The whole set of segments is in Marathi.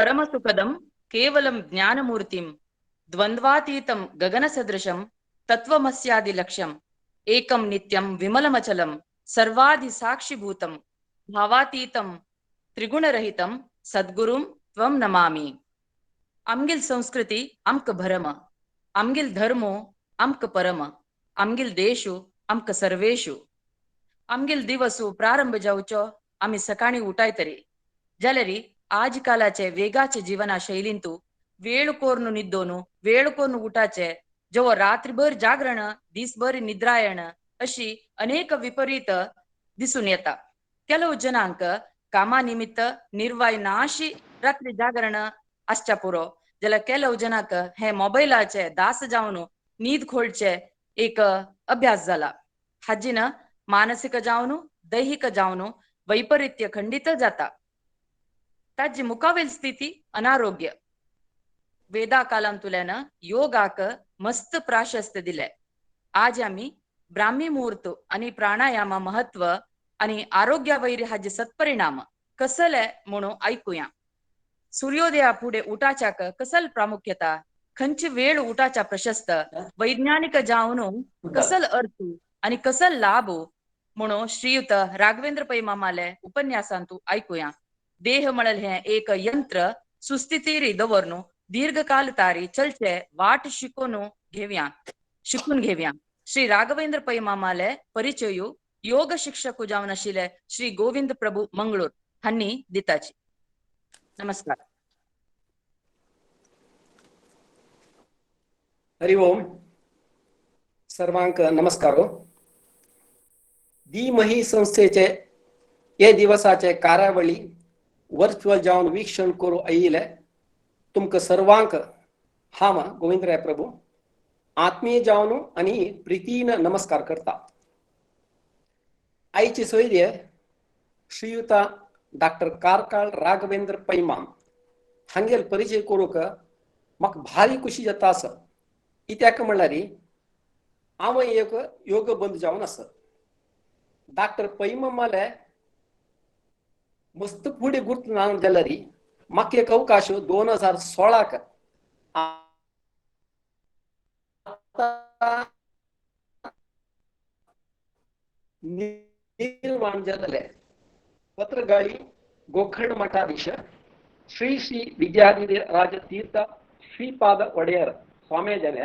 परमसुखदं केवलं ज्ञानमूर्तिं द्वन्द्वातीतं गगनसदृशं तत्त्वमस्यादिलक्ष्यम् एकं नित्यं विमलमचलं सर्वाधिसाक्षिभूतं भावातीतं त्रिगुणरहितं सद्गुरुं त्वं नमामि. आमगेल संस्कृती आमक भरम, आमगेल धर्मो आमक परम, आमगेल देशो आमक सर्वेशु. आमगेल दिवसो प्रारंभ जावचो आम्ही सकाळी उठाय तरी जाल्यारी आज कालाचे वेगाचे जीवना शैलींतू वेळ कोरनु निद्दोनु वेळ कोरनु उठाचे जेव्हा रात्रभर जागरण दिसभर निद्रायण अशी अनेक विपरीत दिसून येता. ಕೆಲವು ಜನಾಂಕ कामानिमित्त निर्वायनाशी रात्री जागरण आसच्या पुरो जाल्यार ಕೆಲವು जनाक हे मोबायलाचे दास जावन न्हीद खोळचे एक अभ्यास जाला. हाजीन मानसिक जावन दैहिक जावन वैपरीत्य खंडित जाता. ताजी मुखावेल स्थिती अनारोग्य. वेदा कालांतुल्यान योगाक मस्त प्राशस्त्य दिले. आज आम्ही ब्राह्मी मुहूर्त आणि प्राणायाम महत्व आणि आरोग्यावैर हाचे सत्परिणाम कसले म्हणून ऐकूया. सूर्योदया पुढे उठाच्याक कसल प्रामुख्यता, खंयची वेळ उठाच्या प्रशस्त, वैज्ञानिक जावन कसल अर्थ आणि कसल लाभ म्हणून श्रीयुत राघवेंद्र पै मामाले उपन्यासांतू ऐकूया. देह म्हणल हे एक यंत्र सुस्थितीरी दवरनु दीर्घकाल तारी चलचे वाट शिकून घेव्या. श्री राघवेंद्र पै मामाले परिचयू योग शिक्षक जावन आशिल्ले श्री गोविंद प्रभू मंगळूर हांनी दिताची. नमस्कार. हरि ओम. सर्वांक नमस्कारो. धीमहि संस्थेचे ये दिवसाचे कार्यावळी वर्चुअल जावन वीक्षण करू आयिल्ले तुमकां सर्वांक हांव गोविंदराय प्रभू आत्मीय जावन आनी प्रितीन नमस्कार करता. आयची सोयरे श्रीयुता डॉक्टर कारकाळ राघवेंद्र पैमाम हांगेर परिचय करूंक म्हाका भारी खुशी जाता आसा. कित्याक म्हणल्यार हांव एक योग बंद जावन आसा. डॉक्टर पैमामाले मस्त फुडें गुर्त ना जाल्यार म्हाका एक अवकाश 2016क निर्माण जाल्ले पत्रगाळी गोखंड मठाधीश श्री श्री विद्याधिराज तीर्थ श्रीपाद ಒಡೆಯರ್ स्वामीजाले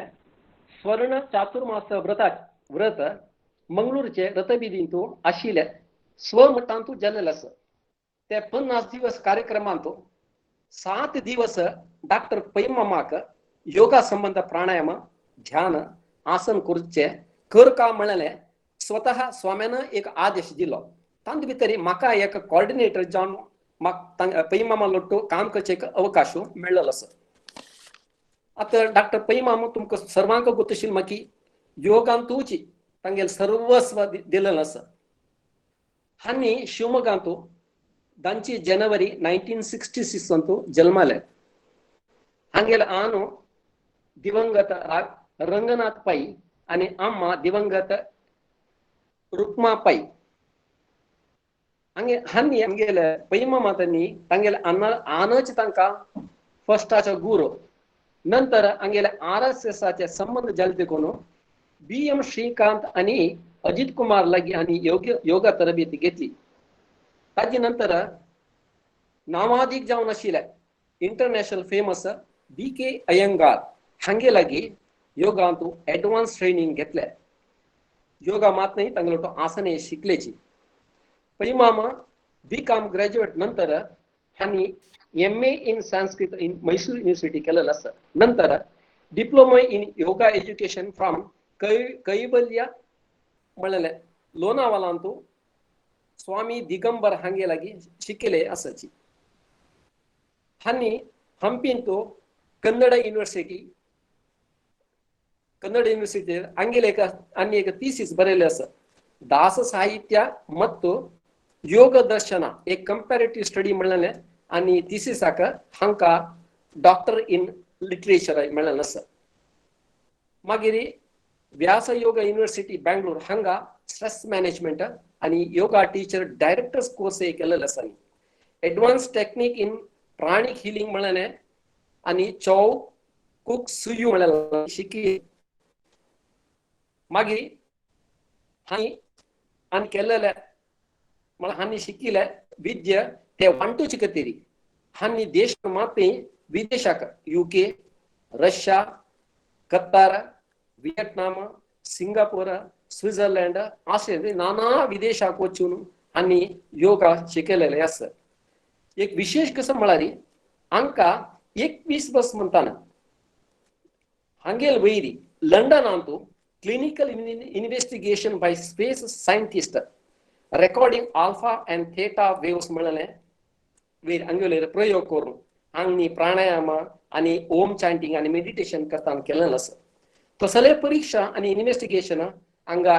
स्वर्ण चातुर्मास व्रत मंगळूरचे रथबिदींतू आशिल्ले स्वमठांतू जाल्लेले आसा. ते 50 दिवस कार्यक्रमांतू 7 दिवस डॉक्टर पैमामाक योगा संबंध प्राणायाम ध्यान आसन करचे कर का म्हणले स्वतः स्वाम्यानं एक आदेश दिलो. तांत भितर म्हाका एक कोऑर्डिनेटर जावन म्हाका पैमामा लोट्टो काम करचे एक अवकाश मेळ्ळलो आसा. आता डॉक्टर पैमाम तुमकां सर्वांक गोतशील माकी योगांतूच तांगेल सर्वस्व दिलेलं आसा. हांनी शिवमोगांतू 2 जानेवारी 1966 अंतू जल्माले. हांगेल आनो दिवंगत रंगनाथ पै आणि अम्मा दिवंगत रुक्मा पै हांनी हांगेल पैमामातांनी तांगेल आनच तांकां फस्टाचो गुरू नंतर हांगेले RSSचे संबंध जाले देखून BM श्रीकांत आणि अजित कुमार लागी हांनी योगा तरबेती घेतली. ताजे नंतर नामाधीक जावन आशिल्ले इंटरनॅशनल फेमस BK अयंगार हांगे लागी योगांतू एडवान्स ट्रेनिंग घेतले. योगा मात नाही तांगलो आसने शिकलेची. पैमामा BCom ग्रॅज्युएट नंतर हांनी MA in Sanskrit in Mysore University केलेलं आसा. नंतर diploma in yoga education from कैवल्य म्हणले लोणावालांतू स्वामी दिगंबर हांगे लागी शिकले आसाची. हांनी हंपींतू कन्नड युनिवर्सिटी हांगेले आनी एक थीसिस बरयले आसा. दास साहित्य ಮತ್ತು योग दर्शन एक कंपॅरेटिव्ह स्टडी म्हणले आणि थिसिसाक हांका डॉक्टर इन लिटरेचर मेळ्ळेलें आसा. मागीर व्यास योगा युनिवर्सिटी बेंगलोर हांगा स्ट्रेस मॅनेजमेंट आणि योगा टीचर डायरेक्टर्स कोर्स केलेलो आसा. Advance technique in pranic healing म्हणल्याने आणि चौ कुक सुयू म्हणल्याला शिकली मागीर हांणी आनी केल्लेले म्हळ्यार हांणी शिकिल्ले विद्य ते वांटूचे खातीर हांणी देश माती विदेशाक UK, Russia, Qatar, Vietnam, Singapore, Switzerland असे नाना विदेशाक वचून हांणी योगा शिकलेले आसा. एक विशेष कसं म्हळ्यार हांकां 21 वर्स म्हणटाना हांगेल वयरी लंडनांतू clinical investigation by space scientist recording alpha and theta waves म्हणलें वयर हांगेले प्रयोग करून हांणी प्राणायाम आनी ओम चॅन्टिंग आनी मेडिटेशन करताना केलेलें आसा. तसले परीक्षा आनी इन्व्हेस्टिगेशन हांगा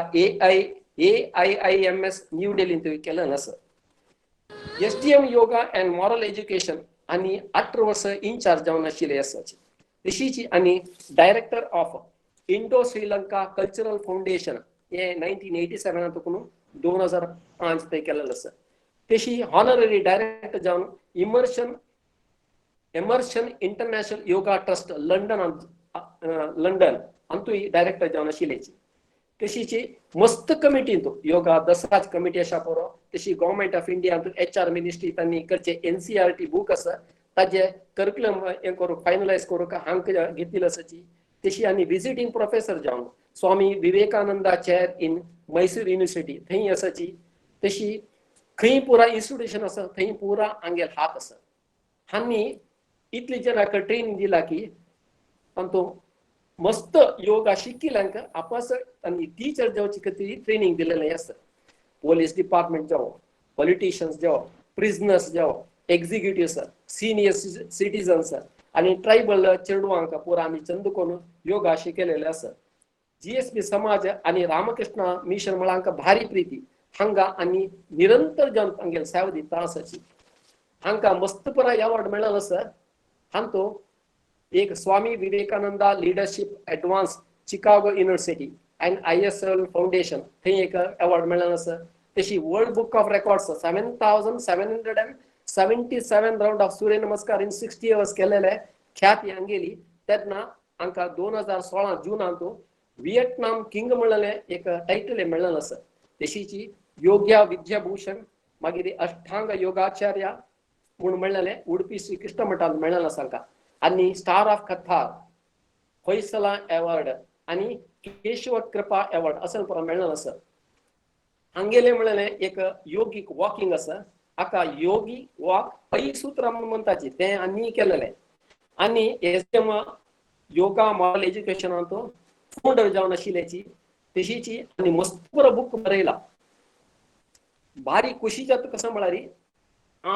AIIMS न्यू दिल्लींत केलेलें आसा. SDM yoga and moral education आनी 18 वर्सां इन्चार्ज जावन आशिल्ले आसाचे. तशीच आनी director of Indo Sri Lanka cultural foundation हे 1987 तकून 2005 ते केलेलें आसा. तशी हॉनररी डायरेक्टर जावन immersion international yoga trust London हातूंय डायरेक्टर जावन आशिल्लेची. तशीच मस्त कमिटींत योगा दसराज कमिटी आसा पळय तशी government of India HR ministry तांणी करचे NCERT बूक आसा ताजे करिक्युलम हे करूंक फायनलायज करूंक हांगा घेतिल्ली आसाची. तशी आनी विजिटींग प्रोफेसर जावन Swami Vivekananda chair in Mysore university थंय आसाची. तशी खंय पुरा इन्स्टिट्यूशन आसा थंय पुरा हांगेल हात आसा. हांणी इतले जनांक ट्रेनिंग दिला की तांतूं मस्त योगा शिकिल्यांक आपस आनी टीचर जावचे खातीर ट्रेनिंग दिलेलें आसा. पोलीस डिपार्टमेंट जावं, पॉलिटिशियन्स जावं, प्रिजनर्स जावं, एग्जिक्युटिव्स, सिनियर सिटीजन्स आनी ट्रायबल चेडवांक पुरा आमी चंदुकोन योगा शिकयलेले आसा. GSB समाज आनी रामकृष्ण मिशन म्हळ्यार हांकां भारी प्रिती हांगा आनी निरंतर जावन हांगेल सेवा दिता आसाची. हांकां मस्त पुरा अवॉर्ड मेळ्ळेलो आसा. हातूंत एक Swami Vivekananda leadership advance Chicago university and ISL foundation थंय एक अवॉर्ड मेळ्ळेलो आसा. तशी world book of records 7777 round of surya namaskar in 60 hours केलेले ख्याती हांगेली. तेन्ना हांकां 2016 जुनांत व्हिएटनाम किंग म्हणलेले एक टायटल मेळ्ळेलें आसा. तशीच योग्या विद्याभूषण मागीर अष्टांग योगाचार्य म्हूण मेळ्ळेले उडपी श्री कृष्ण मठांत मेळ्ळेलें आसा हांकां. आनी स्टार ऑफ कथा होयसला अवॉर्ड आनी केशव कृपा अवॉर्ड असं पुरा मेळ्ळेलें आसा. हांगेले म्हणलेलें एक योगीक वॉकिंग आसा. हाका योगी वॉक पै सूत्र म्हणटाची तें आनी केलेलें. आनी SDM योगा मॉरल एज्युकेशनांत फाउंडर जावन आशिल्ल्याची. तशीच आनी मस्त पुरो बूक बरयला. भारी खुशी जाता कसं म्हळ्यार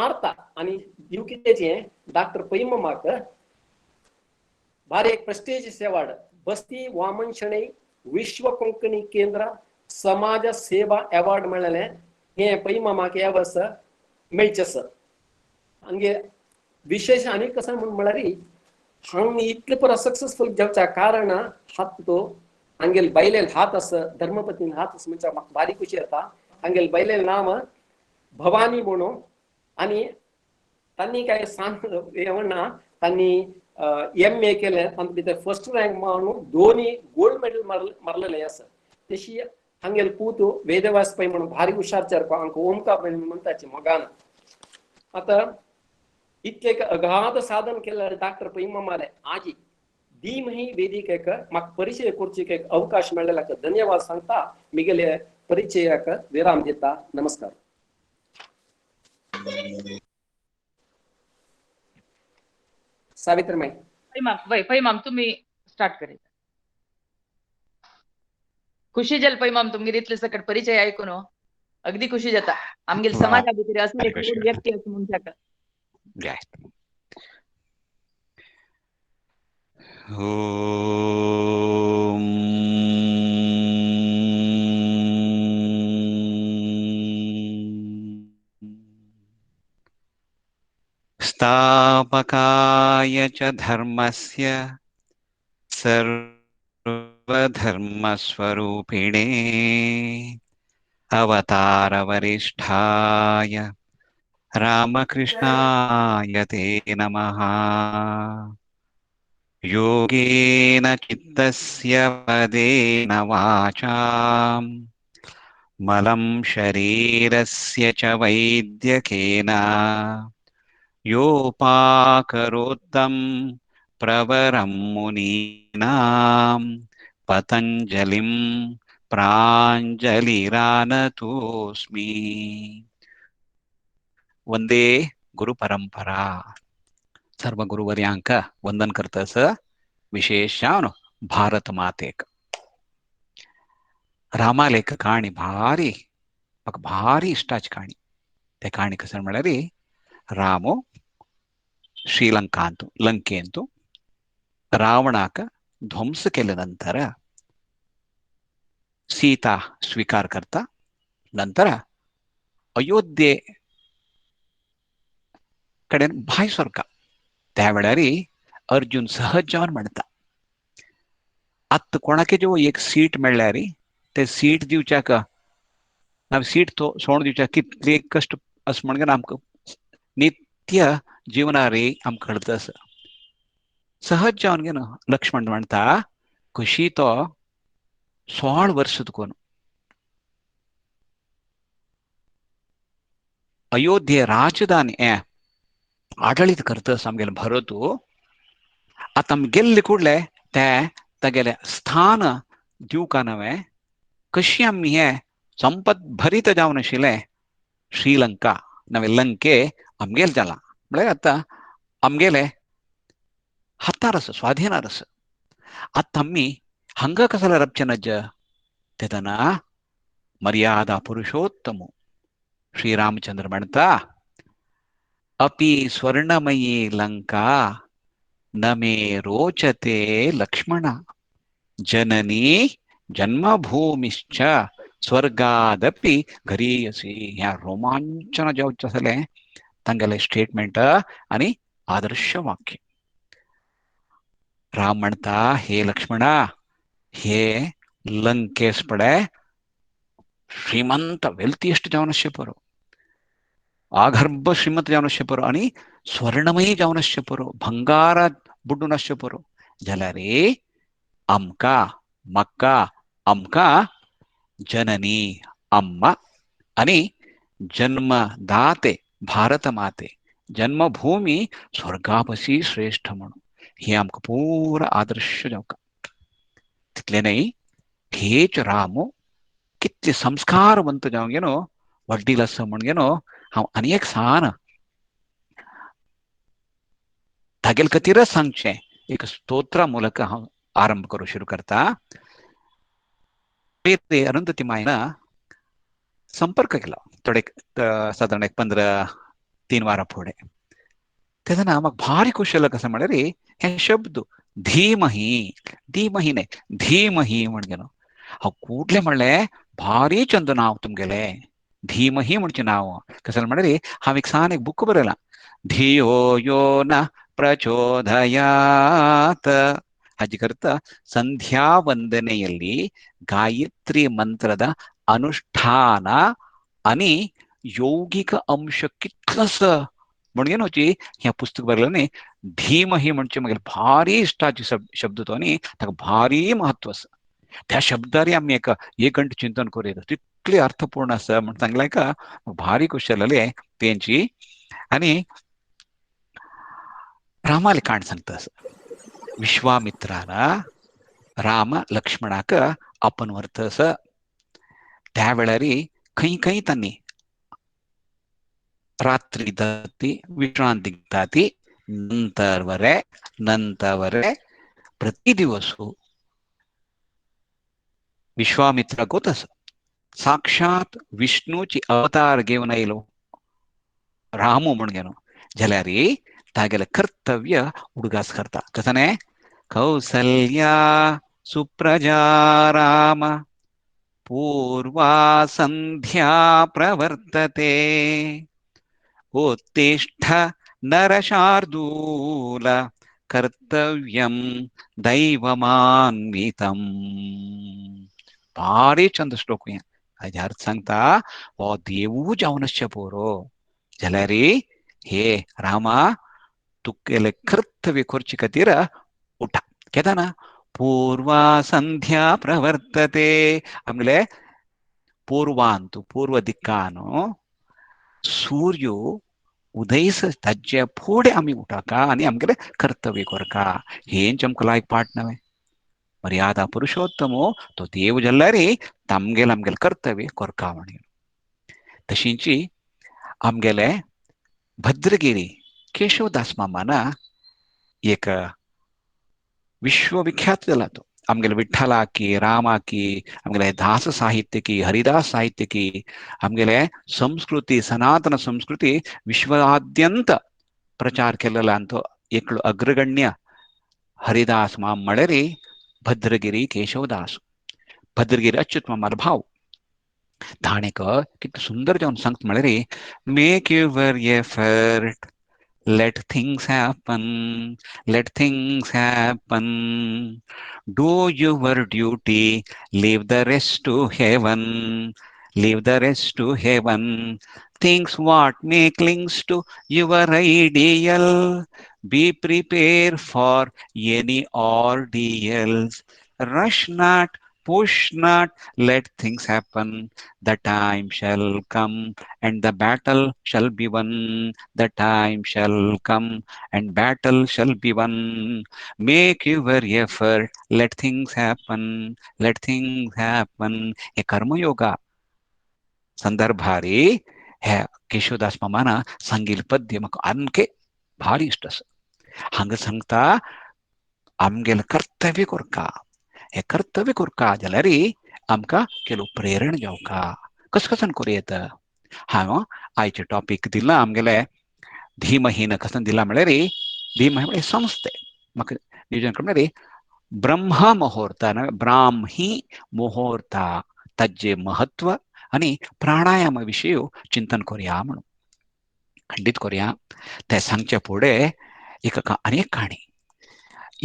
आर्ता आनी UKचे डॉक्टर पैममाक भारी एक प्रेस्टिजियस अवॉर्ड बस्ती वामन शणै विश्व कोंकणी केंद्र समाज सेवा अवॉर्ड मेळ्ळेलें हे पैममाक ह्या वर्सा मेळचें आसा. हांगे विशेष आनी कसं म्हळ्यार हांगा इतले पुरो सक्सेसफूल जावच्या कारण हात तो हांगेल बायलेल हात आसा धर्मपत्नी हात आसा म्हणजे म्हाका भारी खुशी जाता. हांगेल बायलेल नांव भवानी म्हणून आनी तांणी काय सांग हे म्हणना तांणी MA केलें तांचे भितर फर्स्ट रँक म्हणून दोनी गोल्ड मेडल मारलेले आसा. तशी हांगेल पूत वेदव्यास पै म्हणून भारी हुशार चेरको हांकां ओमकार म्हणटाची मोगान. आतां इतले अगाध साधन केल्यार डॉक्टर पैममाले आजी धीमही वेदिकेक म्हाका परिचय करचेक एक अवकाश मेळ्ळेल्याक धन्यवाद सांगता. मिगेले परिचयाक विराम दिता. नमस्कार. सावित्रीमाई पैमाम तुम्ही स्टार्ट करेल. खुशी जाल पैमाम तुमगे इतले सकट परिचय ऐकून अगदी खुशी जाता. आमगेल समाजा भितर असले एक व्यक्ती आसा मनशाक. स्थापकाय च धर्मस्य सर्वधर्मस्वरूपिणे अवतारवरिष्ठाय रामकृष्णाय ते नमः। योगेन चित्तस्य पदेन वाचाम् मलं शरीरस्य च वैद्यकेन योपाकरोत्तं प्रवरं मुनीनां पतञ्जलिं प्राञ्जलिरानतोऽस्मि। वंदे गुरु परंपरा। सर्व गुरुवर्यांक वंदन करतस विशेषान भारत मातेक रामालेख काणी भारी म्हाका भारी इश्टाची काणी. ते काणी कसं म्हळ्यार रामो ಶ್ರೀಲಂಕಾ ಅಂತೂ ಲಂಕೆ ಅಂತೂ ರಾವಣಾಕ ಧ್ವಂಸ केल्या नंतर सीता स्वीकार करता नंतर अयोध्ये कडेन भाय सरका त्यावेळार अर्जुन सहज जावन म्हणटा आत्ता कोणाके जो एक सीट मेळ्ळ्यार ते सीट दिवच्याक ನಾವು सीट तो सोड दिवच्याक कितले कष्ट अस म्हणून आमकां नित्य जीवनारी आमकां कळटा सहज जावन घेन लक्ष्मण म्हणटा कशी तो 16 वर्ष तकून अयोध्ये राजधानी आडಳಿತ करता आमगेले भरत आता आमी गेल्ले कुडले ते तागेले स्थान दिवका नवे कशी आमी हे संपत भरीत जावन आशिल्ले श्रीलंका नवे लंके आमगेले जाला म्हळ्यार आतां आमगेले हातार आसा स्वाधीनार आसा आतां आमी हांगा कसले रबचे नज तेदना मर्यादा पुरुषोत्तम श्रीरामचंद्र म्हणटा अपि स्वर्णमयी लंका न मे रोचते लक्ष्मण जननी जन्मभूमिश्च स्वर्गादपि गरीयसी ह्या रोमांचन जावचले तांगेले स्टेटमेंट आणि आदर्श वाक्य. राम म्हणता हे लक्ष्मणा हे लंकेस पडे ಶ್ರೀಮಂತ ವೆಲ್ತಿ ಎಷ್ಟು ಜಾವನಶ್ಯ ಪರೋ ಆಗರ್ಭ ಶ್ರೀಮಂತ ಜಾವನಶ್ಯ ಪರೋ आणि स्वर्णमयी जावनश्य परो भंगार बुड्डूनश्य परो जलारे अमका मक्का अमका जननी अम्म आणि जन्मदाते भारत माते जन्मभूमी स्वर्गापसी श्रेष्ठ म्हणून हे आमकां पूरा आदर्श जावका तितले न्हय हेच रामो कितले संस्कारवंत जावं गेनो वडील आसा म्हण गेनो हांव आनी एक सान तागेल खातीरच सांगचें एक स्तोत्रा ಮೂಲಕ हांव आरंभ करूं शुरू करता. अरुंधती मायन संपर्क केला थोडे साधारण एक 3 वारां फुडें तेदना म्हाका भारी खुशी जालो कसं म्हळ्यार हे शब्द धीमही धीमही न्हय धीमही म्हण गेलो हांव कुठलें म्हणलें भारी चंद नांव तुमगेलें धीमही म्हणचें नांव कसं म्हळ्यार हांव एक सान एक बूक बरयलां धियो यो न ಪ್ರಚೋದಯಾತ್ ಹಾಗೆ करता ಸಂಧ್ಯಾ ವಂದನೆಯಲ್ಲಿ ಗಾಯತ್ರಿ ಮಂತ್ರದ ಅನುಷ್ಠಾನ आणि यौगिक अंश कितलस म्हणून होची ह्या पुस्तक बरयलें धीमही म्हणजे म्हागे भारी इश्टाचे शब्द तो न्ही ताका भारी महत्व आसा त्या शब्दार आमी एक घंटे चिंतन करूं तितले अर्थपूर्ण आसा म्हण सांगलें का भारी खुशी जाली तेंची. आणि रामाले काण सांगता विश्वामित्राला राम लक्ष्मणाक आपण वरतस त्या वेळार खंय खंय तांणी रात्री जाती विश्रांती घेताती नंतर वरे प्रति दिवस विश्वामित्र गोतस साक्षात विष्णूची अवतार घेवन आयलो रामू म्हण गेलो जाल्यार तागेले कर्तव्य उडगास करता कसने कौसल्या सुप्रजा राम पूर्वा संध्या प्रवर्तते उत्तिष्ठ नरशार्दूल कर्तव्यं दैवमान्वितम् भारी चंद श्लोक हाजे अर्थ सांगता हो देवू जावन आसचे पोरो जलरी हे रामा तुकेले कर्तव्य खुर्ची कतीर उठ केदाना पूर्वा संध्या प्रवर्तते आमले पूर्वांतु पूर्व दिक्कानो सूर्यो उदयस तज्जे फोडे आम्ही उठा का आणि आमगेले कर्तव्य कर का हें चमक लायक पाठ नवे मर्यादा पुरुषोत्तमो तो देव जल्लारी तमगेल आमगेल कर्तव्य कोरका म्हणे तशींची आमगेले भद्रगिरी केशवदास मामाना एक विश्वविख्यात झाला तो आमगेले विठ्ठला की रामा की आमगेले दास साहित्य की हरिदास साहित्य की आमगेले संस्कृती सनातन संस्कृती विश्वाद्यंत प्रचार केलेला तो एक अग्रगण्य हरिदास माम मळरी भद्रगिरी केशवदास भद्रगिरी अच्युत मामार भाव धाणेक किती सुंदर जाऊन सांगत म्हळरी make your effort let things happen, let things happen, do your duty, leave the rest to heaven, leave the rest to heaven, things what may clings to your ideal, be prepared for any ordeals, rush not, push not, let things happen, the time shall come and the battle shall be won, the time shall come and battle shall be won. Make your effort, let things happen, let things happen. हे कर्मयोगा संदर्भारी हे केशवदास मामाना सांगील पद्य म्हाका आमके भारी इष्ट आसा हांगा सांगता आमगेलें कर्तव्य कोरका हे कर्तव्य कोरका जाल्यार आमकां केलो प्रेरण जावका कस कसन करूं येता हांव आयचे टॉपिक दिला आमगेले धीमहीन कसन दिला म्हळ्यार धीमही म्हळ्यार संस्थे म्हाका नियोजन कर म्हळ्यार ब्रह्म मुहूर्त ब्राह्मी मुहूर्त ताजे महत्व आणि प्राणायाम विशयी चिंतन करूया म्हणून खंडित करूया ते सांगचे फुडें एक अनेक काणी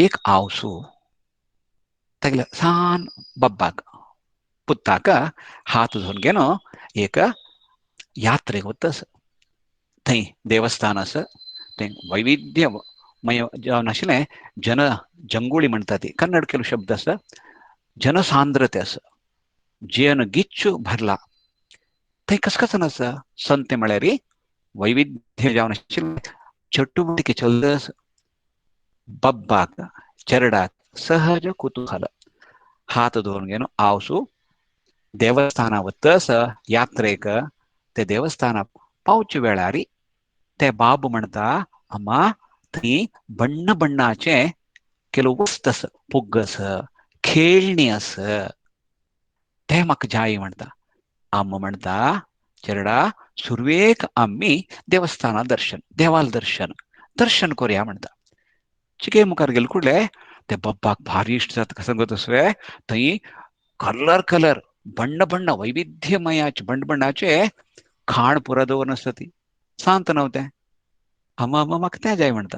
एक आवसू तगले सान बब्बाक पुत्ताक हात धरून घेनो एक यात्रेक वतस थंय देवस्थान आसा थंय वैविध्यमय जावन आशिल्लें जन जंगुळी म्हणटा ती कन्नड केलो शब्द आसा जनसांद्रते आसा जन गिच्चू भरला थंय कस कसन आसा संते म्हळ्यार वैविध्य जावन आशिल्लें चटुवटिके चल्दस बब्बाक चेरडाक सहज कुतूहल हात धरून घेवन आवसू देवस्थाना वतस यात्रेक ते देवस्थानाक पावचे वेळार ते बाब म्हणटा अम्मा थंय बण्ण बण्णाचे ಕೆಲವು वस्त आसा पुग्ग आसा खेळणी आसा ते म्हाका जाय म्हणटा अम्मा म्हणटा चेरडा सुरवेक आम्ही देवस्थाना दर्शन देवाल दर्शन करूया म्हणटा चिके मुखार गेले कुडले ते बब्बाक भारी इश्ट जाता कसं गोतसवे थंय कलर बण्ण वैविध्यमयाचे बण्णाचे खाण पुरा दवरून आसता ती सांत नव्हते अम्मा म्हाका तें जाय म्हणटा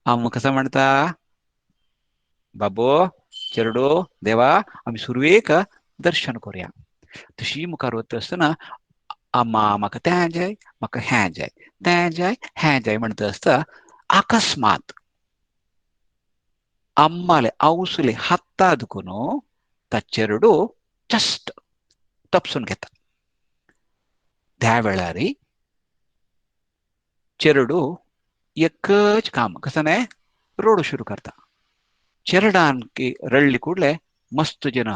अम्मा कसं म्हणटा बाबू चेरडू देवा आम्ही सुरवेक दर्शन करूया तशी मुखार वता आसतना अम्मा म्हाका तें जाय म्हाका हें जाय तें जाय हें जाय म्हणटा आसता अकस्मात अम्माले आवसुले हत्तादकुन ताचेरडू जस्ट तपसून घेता त्या वेळार चेरडू एकच काम कसं रोड सुरू करता चेरडांकी रळली कुडले मस्त जन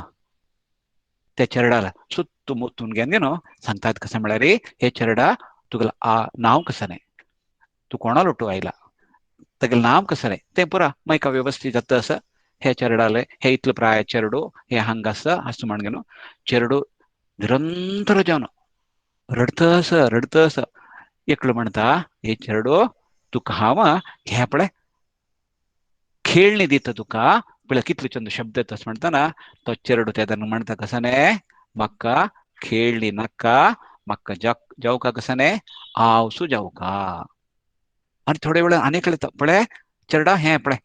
त्या चेरडाला सुತ್ತमुತ್ತून घेवन सांगतात कसं म्हळ्यार हे चेरडा तुगेला नाव कसं तू कोणाला उठू आयला तेगेलें नाव कसं तें पुरा मायका व्यवस्थित जाता आसा हे चेरडाले हे इतले प्राय चेरडू हे हांगा आसा अशें म्हणून चेरडू निरंतर जावन रडता एकलो म्हणटा हे चेरडू तुका हांव हे पळय खेळणी दिता तुका पळय कितले चंद शब्द येता म्हणटा तो चेरडू तेदन म्हणटा कसं म्हाका खेळणी नाका म्हाका जावका कसं आवसू जावका आणि थोडे वेळ अनेक पळय चेरडा हे पळय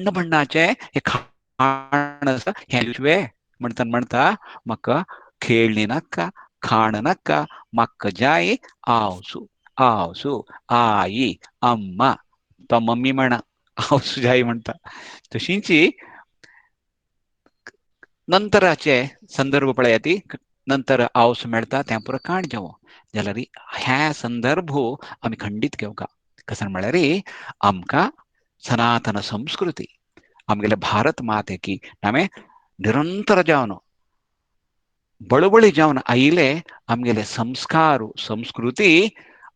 बण्णाचे हे खाण हे म्हणटा म्हाका खेळणी नाका खाण नाका म्हाका जाय आवसू आवसू आई अम्मा तो मम्मी म्हणा आवसूची आई म्हणता तशींची नंतराचे संदर्भ पळयाती नंतर आवस मेळटा त्या पुरो काण जेवो जाल्यार हे संदर्भ आमी खंडीत घेवका कसन म्हळ्यार आमकां सनातन संस्कृती आमगेले भारत माते की आमी निरंतर जावन बळबळी जावन आयिले आमगेले संस्कार संस्कृती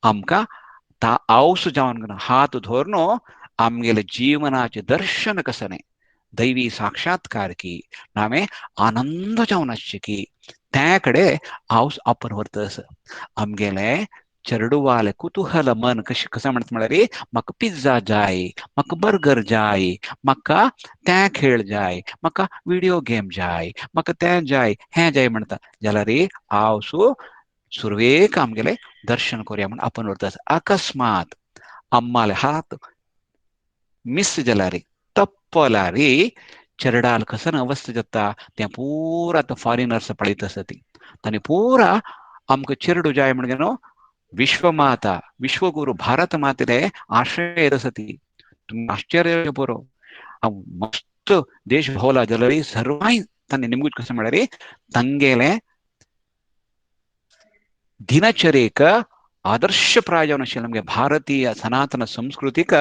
आमकां ता आवस जावन हात धरून आमगेले जीवनाचे दर्शन कसने दैवी साक्षात्कार की नामे आनंद जावन आसचे की त्या कडेन हांव आपण व्हरतस आमगेले चेडूवाले कुतुहल मन कसं म्हणटा म्हळ्यार म्हाका पिझ्झा जाय म्हाका बर्गर जाय म्हाका तें खेळ जाय म्हाका व्हिडिओ गेम जाय म्हाका तें जाय हें जाय म्हणटा जाल्यार हांव सुरवेक आमगेले दर्शन करुया म्हण आपण व्हरतस अकस्मात अम्माले हात मिस जाल्यार तप्पल्यार चेरडाल कसन अवस्था जाता तें पूरा फॉरिनर्स पळयत आसत तांणी पूरा आमकां चेडूं जाय म्हणगे न्हू विश्वमाता विश्वगुरू भारत मातेले आश्रय येत आसती तुम्ही आश्चर्य बरो हांव मस्त देश भोवला जाल्यार सर्वांय तांणी निमूच कशें म्हळ्यार तांगेले दिनचर्येक आदर्शप्राय जावन आशिल्लें आमगे भारतीय सनातन संस्कृतीक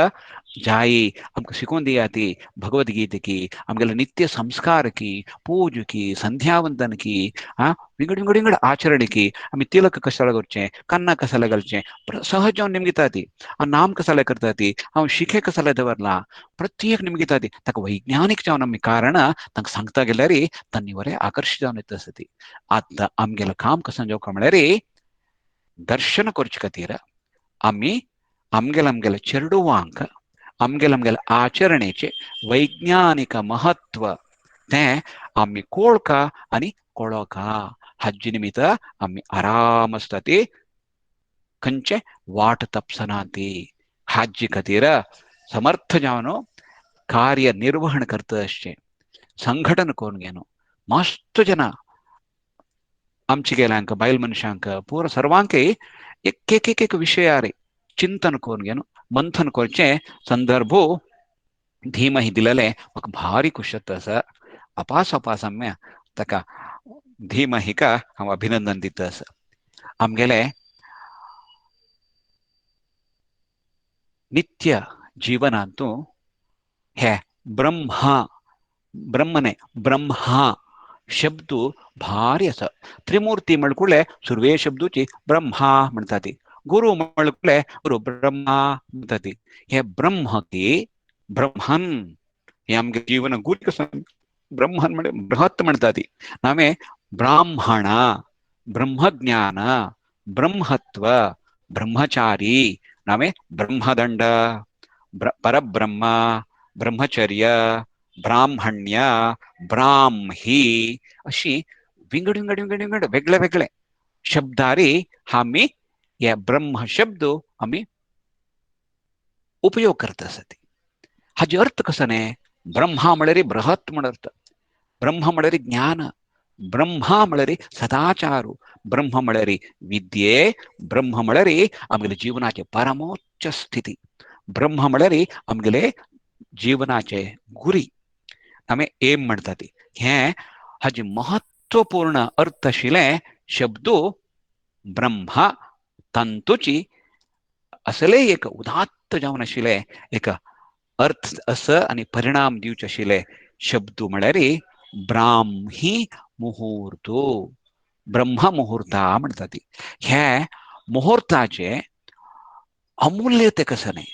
जाय आमकां शिकून दिया ती भगवद्गीता की आमगेले नित्य संस्कार की पूज की संध्यावंदन की विंगड विंगड विंगड आचरण की आमी तिलक कशाला करचें कन्ना कशाला घालचें सहज जावन निमगिता ती नाम कशाला करता ती हांव शिखे कशाला दवरला प्रत्येक निमगिता ती ताका वैज्ञानीक जावन आमी कारण तांकां सांगता गेल्यार तांणी बरें आकर्शीत जावन येता आसता ती आतां आमगेलें काम कशें जावं म्हळ्यार दर्शन करचे खातीर आमी आमगेले चेडूवांक आमगेले आचरणेचे वैज्ञानिक महत्व तें आमी कळोवका आनी कळोवका हाजे निमित्त आमी आराम आसता ती खंयचे वाट तपसना ती हाजे खातीर समर्थ जावन कार्यनिर्वहण करता आसचें संघटन करून घेवन मस्त जना आमचे गेल्यांक बायल मनशांक पूरा सर्वांक एक एक एक एक विशयार चिंतन करून घेवन मंथन करचें संदर्भ धीमहि दिलेलें म्हाका भारी खुशी आसा अपास अपास आम्या ताका धीमहिका हांव अभिनंदन दिता आसा आमगेले नित्य जिवनांतू हे ब्रह्मने ब्रह्मा शब्द भारी आसा त्रिमूर्ती म्हणकुले सुरवे शब्दूची ब्रह्मा म्हणटा ती गुरु म्हणकुले गुरु ब्रह्मा म्हणटा ती हे ब्रह्म की ब्रह्मन हे आमगे जीवन गुरु कसं ब्रह्मन म्हणजे बृहत म्हणटा ती नामे ब्राह्मण ब्रह्मज्ञान ब्रह्मत्व ब्रह्मचारी नामे ब्रह्मदंड परब्रह्म ब्रह्मचर्य ब्राह्मण्य ब्राह्मी अशी विंगड विंगड विंगड विंगड वेगळे वेगळे शब्दारी आमी हे ब्रह्म शब्द आमी उपयोग करता आसत हाजे अर्थ कसो न्ही ब्रह्मा म्हळ्यार बृहत म्हण अर्थ ब्रह्म म्हळ्यार ज्ञान ब्रह्मा म्हळ्यार सदाचार ब्रह्म म्हळ्यार विद्ये ब्रह्म म्हळ्यार आमगेले जीवनाचे परमोच्च स्थिती ब्रह्म म्हळ्यार आमगेले जीवनाचे गुरी आमी एम म्हणटा ती हे हाजे महत्वपूर्ण अर्थ आशिल्लें शब्द ब्रह्मा तंतूची असले एक उदात्त जावन आशिल्लें एक अर्थ असं आणि परिणाम दिवचे आशिल्ले शब्द म्हळ्यार ब्राह्मी मुहूर्त ब्रह्म मुहूर्ता म्हणटा ती हे मुहूर्ताचे अमूल्यते कसं न्ही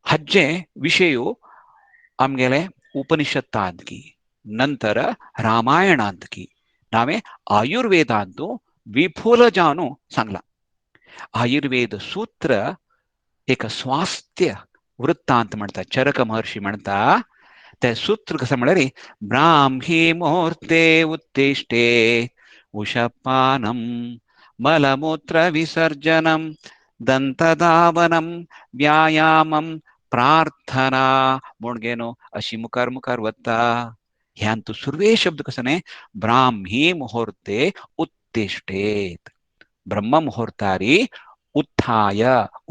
हाजे विशय आमगेले उपनिषत्तांत की नंतर रामायणांत की नामे आयुर्वेदांतू विपुल जावन सांगला आयुर्वेद सूत्र एक स्वास्थ्य वृत्तांत म्हणटा चरक महर्षी म्हणटा ते सूत्र कसं म्हळ्यार ब्राह्मी मुहूर्ते उत्तिष्ठे उषपानं मलमूत्र विसर्जनं दंतधावनं व्यायामं प्रार्थना म्हणगेनो अशी मुखार मुखार वता ह्यांतू सुरवे शब्द कसं न्ही ब्राह्मी मुहूर्ते उत्तिष्ठेत ब्रह्म मुहूर्तारी उत्थाय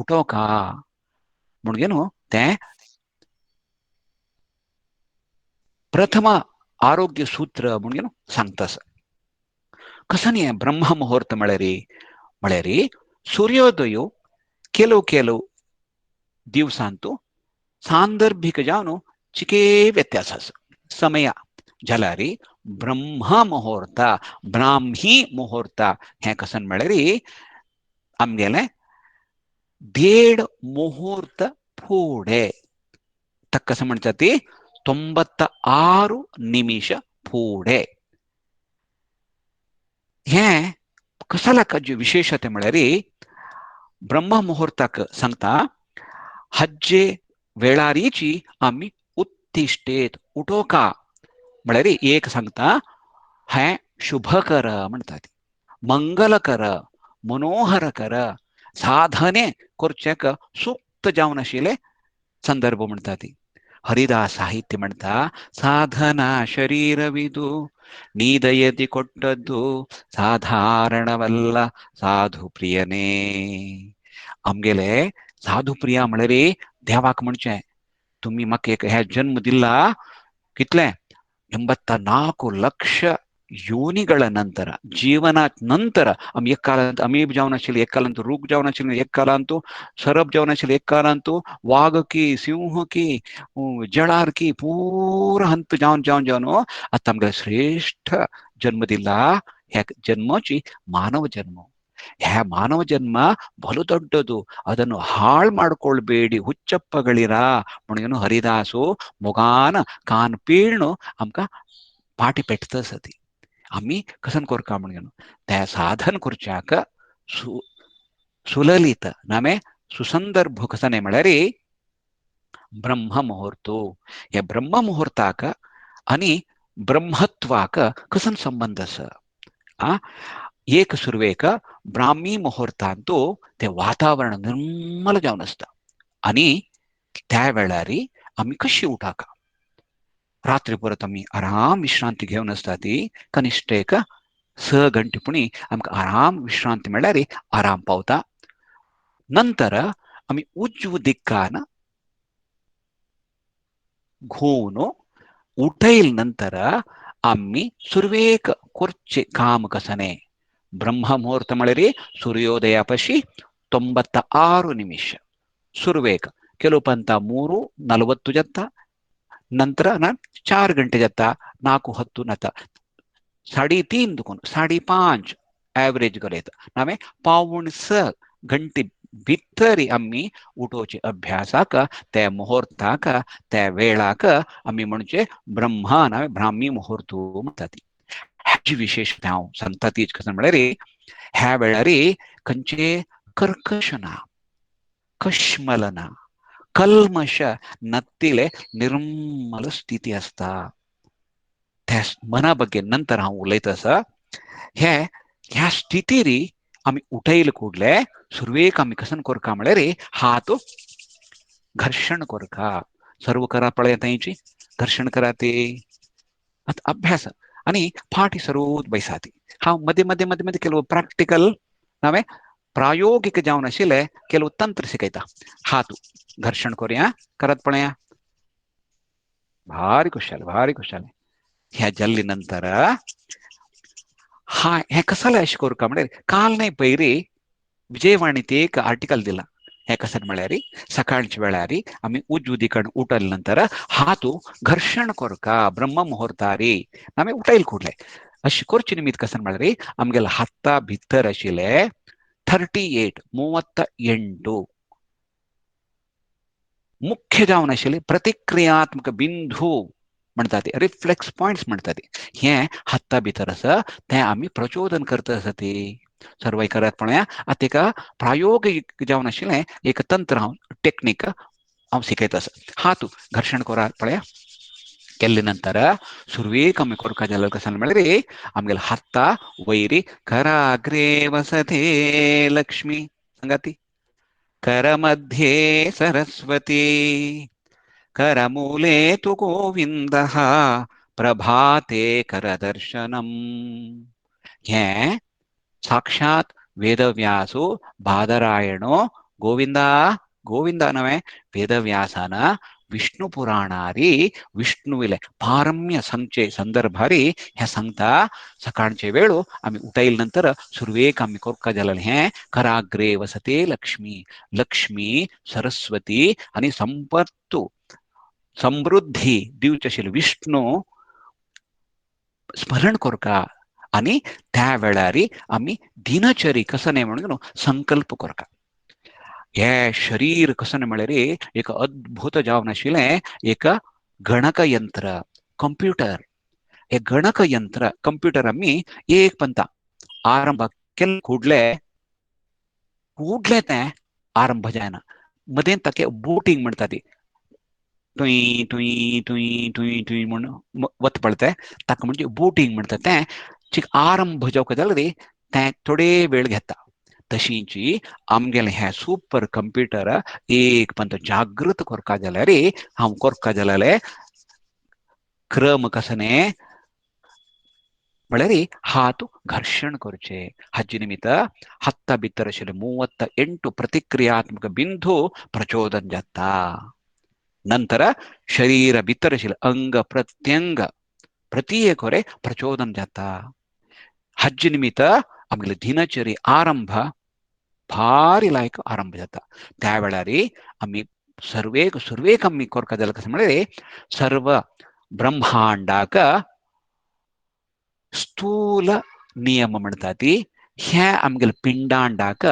उठोका म्हणगेनु ते प्रथम आरोग्य सूत्र म्हणगेनु सांगतास कसनी ब्रह्म मुहूर्त मळरी सूर्योदय ಕೆಲವು ದಿವಸಾಂತೂ ಸಾಂದರ್ಭಿಕ ಜಾವನು ಚಿಕೇ ವ್ಯತ್ಯಾಸ ಸಮಯ ಜಲಾರಿ ಬ್ರಹ್ಮ ಮುಹೂರ್ತ ಬ್ರಾಹ್ಮಿ ಮುಹೂರ್ತ ಹ್ಯಾ ಕಸನ್ ಮಳರಿ ಆಮೇಲೆ 1.5 ಮುಹೂರ್ತ ಪೂಡೆ ತಕ್ಕ ಸಮಣ್ತತಿ 96 ನಿಮಿಷ ಪೂಡೆ ಹ್ಯಾ ಕಸಲಕ ವಿಶೇಷತೆ ಮಳರಿ ब्रह्म मुहूर्तक सांगता हज्जे वेळारीची आम्ही उत्तिष्ठेत उठोका म्हळ्यारी एक सांगता हे शुभकर म्हणतात मंगलकर मनोहरकर साधने करच्याक सूक्त जावन आशिल्ले संदर्भ म्हणतात हरिदास साहित्य म्हणता ಸಾಧನ ಶರೀರವಿದು ನೀದಯತಿ ಕೊಟ್ಟದ್ದು ಸಾಧಾರಣವಲ್ಲ साधू प्रियने आमगेले साधू प्रिया म्हळ्यारी देवाक म्हणचे तुम्ही म्हाका एक ह्या जन्म दिला कितले 84 ಲಕ್ಷ ಯೋನಿಗಳ ನಂತರ ಜೀವನಾತ್ ನಂತರ आम्ही एक कालांत अमीब जावन आशिल्ले एक कालांत रूग जावन आशिल्ले एक कालांत सरप जावन आशिल्ले एक कालांत वाघ की सिंह की जळार की पूर हंत जावन जावन जावन आता आमगे श्रेष्ठ जन्म दिला ह्या जन्माची ಮಾನವ ಜನ್ಮ ह्या ಮಾನವ ಜನ್ಮ ಬಲು ದೊಡ್ಡದು ಅದನ್ನು ಹಾಳು ಮಾಡ್ಕೊಳ್ಬೇಡಿ ಹುಚ್ಚಪ್ಪಗಳಿರ म्हणून हरिदासो मोगान कान पीळणो आमका पाटी पेटता सती आम्ही कसन कोरका म्हणून त्या साधन करच्याक सुललित नामे सुसंदर्भ कसने म्हळ्यारी ब्रह्म मुहूर्तो या ब्रह्म मुहूर्ताक आणि ब्रह्मत्वाक कसन संबंध आसा आ एक सुरवेक ब्राह्मी मुहूर्तांतू ते वातावरण निर्मल जावन आसता आणि त्या वेळारी आम्ही कशी उठाका रात्री परत आम्ही आराम विश्रांती घेवन आसता ती कनिष्ठ एक 6 ಗಂಟೆ पुणी आमकां आराम विश्रांती म्हळ्यार आराम पावता नंतर आम्ही उजव दिक्कान घुवन उठैल नंतर आम्ही सुरवेक कोरचे काम कसने ब्रह्म मुहूर्त म्हळ्यारी सूर्योदयापशी 96 ನಿಮಿಷ सुरवेक ಕೆಲವು ಪಂತ 3:40 ಜತ್ತ ನಂತರ 4 ಗಂಟೆ ಜತ್ತ 4:10 ನತ 3:30 दुखून 5:30 एवरेज करेत नामे 5:15 घंटे भितरी आम्ही उठोचे अभ्यासाक त्या मुहूर्ताक त्या वेळाक आम्ही म्हणजे ब्रह्मा नामे ब्राह्मी मुहूर्त म्हणतात ह्याची विशेषता हांव सांगता ती कशें म्हळ्यार ह्या वेळारी खंयचे कर्कशना कश्मलना कल्मश नत्तिले निर्मल स्थिती असता त्या मना ಬಗ್ಗೆ ನಂತರ हांव उलयतासा ह्या स्थितीरी आम्ही उठैल कुडले सुरवेक आम्ही कसन कोरका म्हळ्यार हात घर्षण कोरका सर्व करा पळय तांची घर्षण करा ते अभ्यास आणि फाटी सरोत बैसाती हांव मध्य मध्य मध्य मध्य ಕೆಲವು ಪ್ರಾಕ್ಟಿಕಲ್ ನಾವೇ ಪ್ರಾಯೋಗಿಕ जावन आशिल्ले ಕೆಲವು ತಂತ್ರ शिकयता हात घर्षण करूया करत पळया भारी खुशाल ह्या जल्ली नंतर हा हे कसाले अशें कोरका म्हळ्यार काल नाही पयरी विजयवाणीत एक आर्टिकल दिला हे कसन म्हळ्यार सकाळच्या वेळारी आम्ही उजव दिकान उठल नंतर हात घर्षण कोरका ब्रह्म मुहूर्तारी आम्ही उठैल कुडले अशी करचे निमित्त कसन म्हळ्यार आमगेले हाता भितर आशिल्ले 38 मुख्य जावन आशिल्ले प्रतिक्रियात्मक बिंदू म्हणतात रिफ्लेक्स पॉइंट्स म्हणतात हे हाता भितर आसा ते आम्ही प्रचोदन करता आसा ते सर्व करत पळया आता एका प्रायोगिक जावन आशिल्ले एक तंत्र हांव टेक्निक हांव शिकयता आसा हात घर्षण करात पळया केल्ले नंतर सुरवेक आमी कोरका जाल्यार कशें म्हळ्यार आमगेले हाता वैरी कराग्रे वसते लक्ष्मी सांगाती करमध्ये सरस्वती करमूले तु गोविन्दः प्रभाते करदर्शनम् हे साक्षात वेदव्यासो बादरायणो गोविंद गोविंद नवे वेदव्यासन विष्णु पुराणारी विष्णुविले पारम्य संचे संदर्भारी ह्या सांगता सकाळचे वेळो आम्ही उठाईल नंतर सुर्वेक आम्ही कोरका जलल हे कराग्रे वसते लक्ष्मी लक्ष्मी सरस्वती आणि संपत्तू समृद्धी दिवचशील विष्णू स्मरण कोरका आणि त्यावेळारी आम्ही दिनचरी कसं नाही म्हणून संकल्प कोरका हे शरीर कसं नाही म्हळ्यारी एक अद्भुत जावन आशिल्लें एक गणकयंत्र कंप्युटर हे गणकयंत्र कंप्युटर आम्ही एक पंता आरंभ केले ಕೂಡ್ಲೆ तें आरंभ जायना मदें ताके बूटिंग म्हणटा ती टुई टुई टुई टुई टुई म्हणून वत पडते ताका म्हणजे बूटिंग म्हणटा तें चिक आरंभ जावंक जाल्यार तें थोडे वेळ घेता तशींची आमगेलें हें सुपर कंप्युटर एक पंत जागृत कोरका जाल्यार हांव कोरका जाल्यार क्रम कसने म्हळ्यार हात घर्षण करचे हाचे निमित्त हत्ता भितर आशिल्ले 38 प्रतिक्रियात्मक बिंदू प्रचोदन जाता ನಂತರ ಶರೀರ ಭಿತ್ತರಿಸಿಲ್ಲ ಅಂಗ ಪ್ರತ್ಯಂಗ ಪ್ರತಿಯೇಕೊರೆ ಪ್ರಚೋದನ ಜಾತ ಹಜ್ಜ ನಿಮಿತ್ತ ಆಮೇಲೆ ದಿನಚರಿ ಆರಂಭ भारी लायक आरंभ जाता त्यावेळारी आम्ही सुर्वेक आम्ही कोरका जाल्यार कशें म्हळ्यार सर्व ब्रह्मांडाक स्थूल नियम म्हणटा ती हे आमगेले पिंडांडाक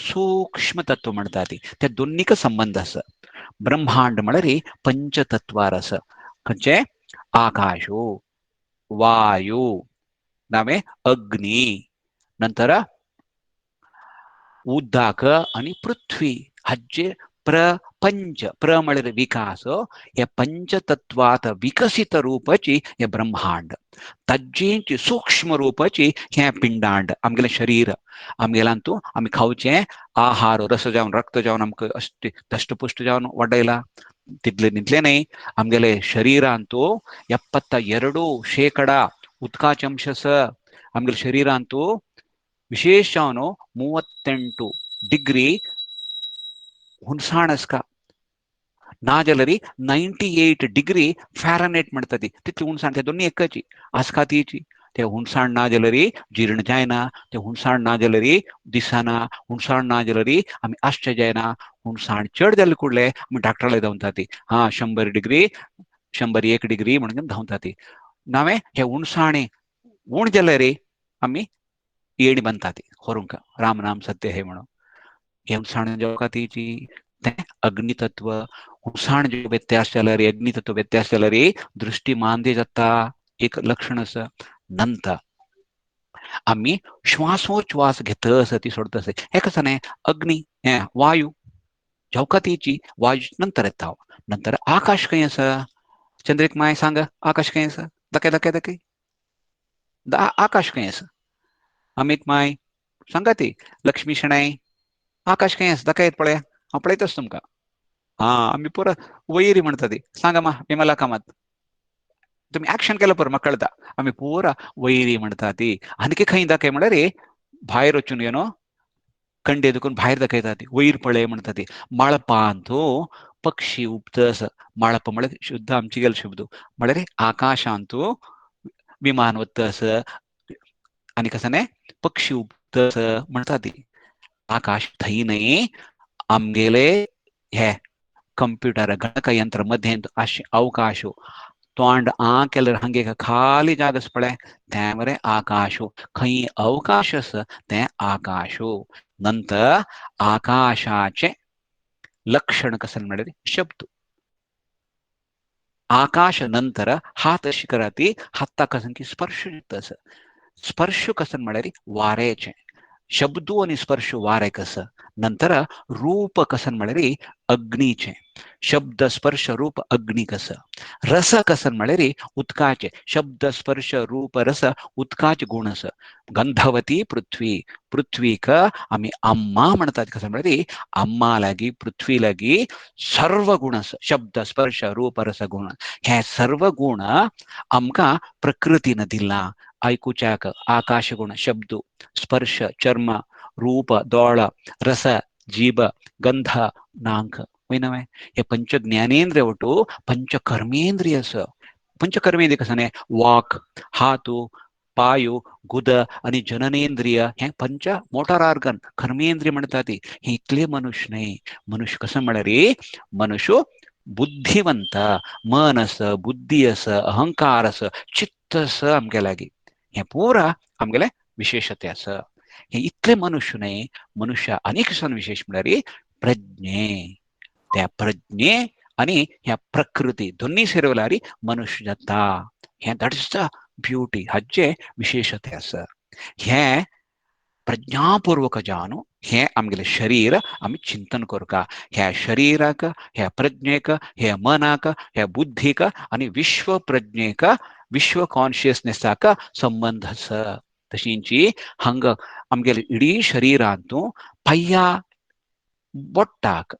सूक्ष्म तत्व म्हणटा ती त्या दोन्हीक संबंध आसा ब्रह्मांड म्हळ्यार पंचतत्वार आसा खंयचे आकाशो वायू नामे अग्नी नंतर उदाक आणि पृथ्वी हाचे प्रपंच प्र म्हळ्यार विकास हे पंचतत्वात विकसित रूपाची हे ब्रह्मांड ताजेंची सूक्ष्म रूपाची हे पिंडांड आमगेलें शरीर आमगेलांतू आमी खावचे आहार रस जावन रक्त जावन आमकां अष्ट दष्टपुष्ट जावन वाडयला तितले न्हिदले न्ही आमगेले शरिरांतू 72% उदकाचे अंश आसा आमगेल्या शरिरांतू विशेष जावन 38 डिग्री हुणसाण आसका ना जाल्यार 98 डिग्री फॅरनहाइट म्हणटा ती तितली हुणसाण ते दोन्ही एकाची आसका तीची ते हुणसाण ना जाल्यार जीर्ण जायना ते हुणसाण ना जाल्यार दिसना हुणसाण ना जाल्यार आमी आश्चर्य जायना हुणसाण चड जाले कुडले आमी डॉक्टराले धांवता ती 100 डिग्री 101 डिग्री म्हणून धांवता ती नावे हे हुणसाणे उण जाल्यार आमी येणी बांदता ती होरूंक राम नाम सत्य हे म्हणून हे हुणसाण जावका तीची तें अग्नितत्व हुणसाण जो व्यत्यास जाल्यार अग्नितत्व व्यत्यास जाल्यार दृष्टी मांद्य जाता एक लक्षण आसा नंतर आम्ही श्वासोच्छ्वास घेतस ती सोडतस हे कसं नाही अग्नी हे वायू जावकातीची वायू नंतर येता नंतर आकाश खंय आसा चंद्रिक माय सांग आकाश खंय आसा दाखय दाखय दाखय आकाश खंय आसा अमित माय सांगा ती लक्ष्मी शणाय आकाश खंय आसा दाखयत पळया हांव पळयतास तुमकां आमी पुरो वैरी म्हणटा ती सांगा मा विमला कामत तुम्ही ऍक्शन केलं पर म्हाका कळटा आमी पुरा वैरी म्हणटा ती आनी खंय दाखय म्हळ्यार भायर वचून न्हू कंडे दुखून भायर दाखयता ती वयर पळय म्हणटा ती माळपांतू पक्षी उपतस माळप म्हळ्यार शुद्ध आमची गेल शब्द म्हळ्यार आकाशांतू विमान वतस आनी कसं पक्षी उपतस म्हणटा ती आकाश थंय न्ही आमगेले हे कंप्युटर गणकयंत्र मध्ये अवकाश तोंड केल्यार हंगे खाली जागस पळय तें मरे आकाशो खंय अवकाश आसा तें आकाशो नंतर आकाशाचे लक्षण कसं म्हळ्यार शब्द आकाश नंतर हात अशी करा ती हाता कसं की स्पर्श स्पर्श कसं म्हळ्यार वारेचे शब्दो आणि स्पर्श वारे कसं नंतर रूप कसं म्हळ्यार अग्नीचे शब्द स्पर्श रूप अग्नी कसं रस कसं म्हळ्यार उदकाचे शब्द स्पर्श रूप रस उदकाचे गुण आसा गंधवती पृथ्वी पृथ्वीक आमी अम्मा म्हणतात कसं म्हळ्यार अम्मा लागी पृथ्वी लागी सर्व गुण आसा शब्द स्पर्श रूप रस गुण हे सर्व गुण आमकां प्रकृतीन दिला ऐकुच्याक आकाश गुण शब्द स्पर्श चर्म रूप दोळ रस जीभ गंध नाक होय नव्हे. हे पंच ज्ञानेंद्रिय वटू पंच कर्मेंद्रिय पंचकर्मेंद्रिय कसं नाही वाक हातू पायू गुद आणि जननेंद्रिय हे पंच मोटार ऑर्गन कर्मेंद्रिय म्हणतात. हे इतले मनुष्य नाही. मनुष्य कसं म्हणा रे मनुष्य बुद्धिवंत मन अस बुद्धी अस अहंकार अस चित्त अस आमगे लागी हे पुरा आमगेले विशेषते अस. हे इतले मनुष्य नाही. मनुष्य अनेक सण विशेष म्हणा प्रज्ञे त्या प्रज्ञे आणि ह्या प्रकृती दोन्ही सेरवलारी मनुष्य जाता. हे दॅट इज द ब्युटी हाचे विशेषते अस. हे प्रज्ञापूर्वक जाणू हे आमगेले शरीर आम्ही चिंतन करू का. ह्या शरीराक ह्या प्रज्ञेक ह्या मनाक ह्या बुद्धीक आणि विश्व प्रज्ञेक विश्व कॉन्शियसनेसाक संबंध अस. तशींची हंग आमगेले इडी शरीरांतू पय्या बोट्टाक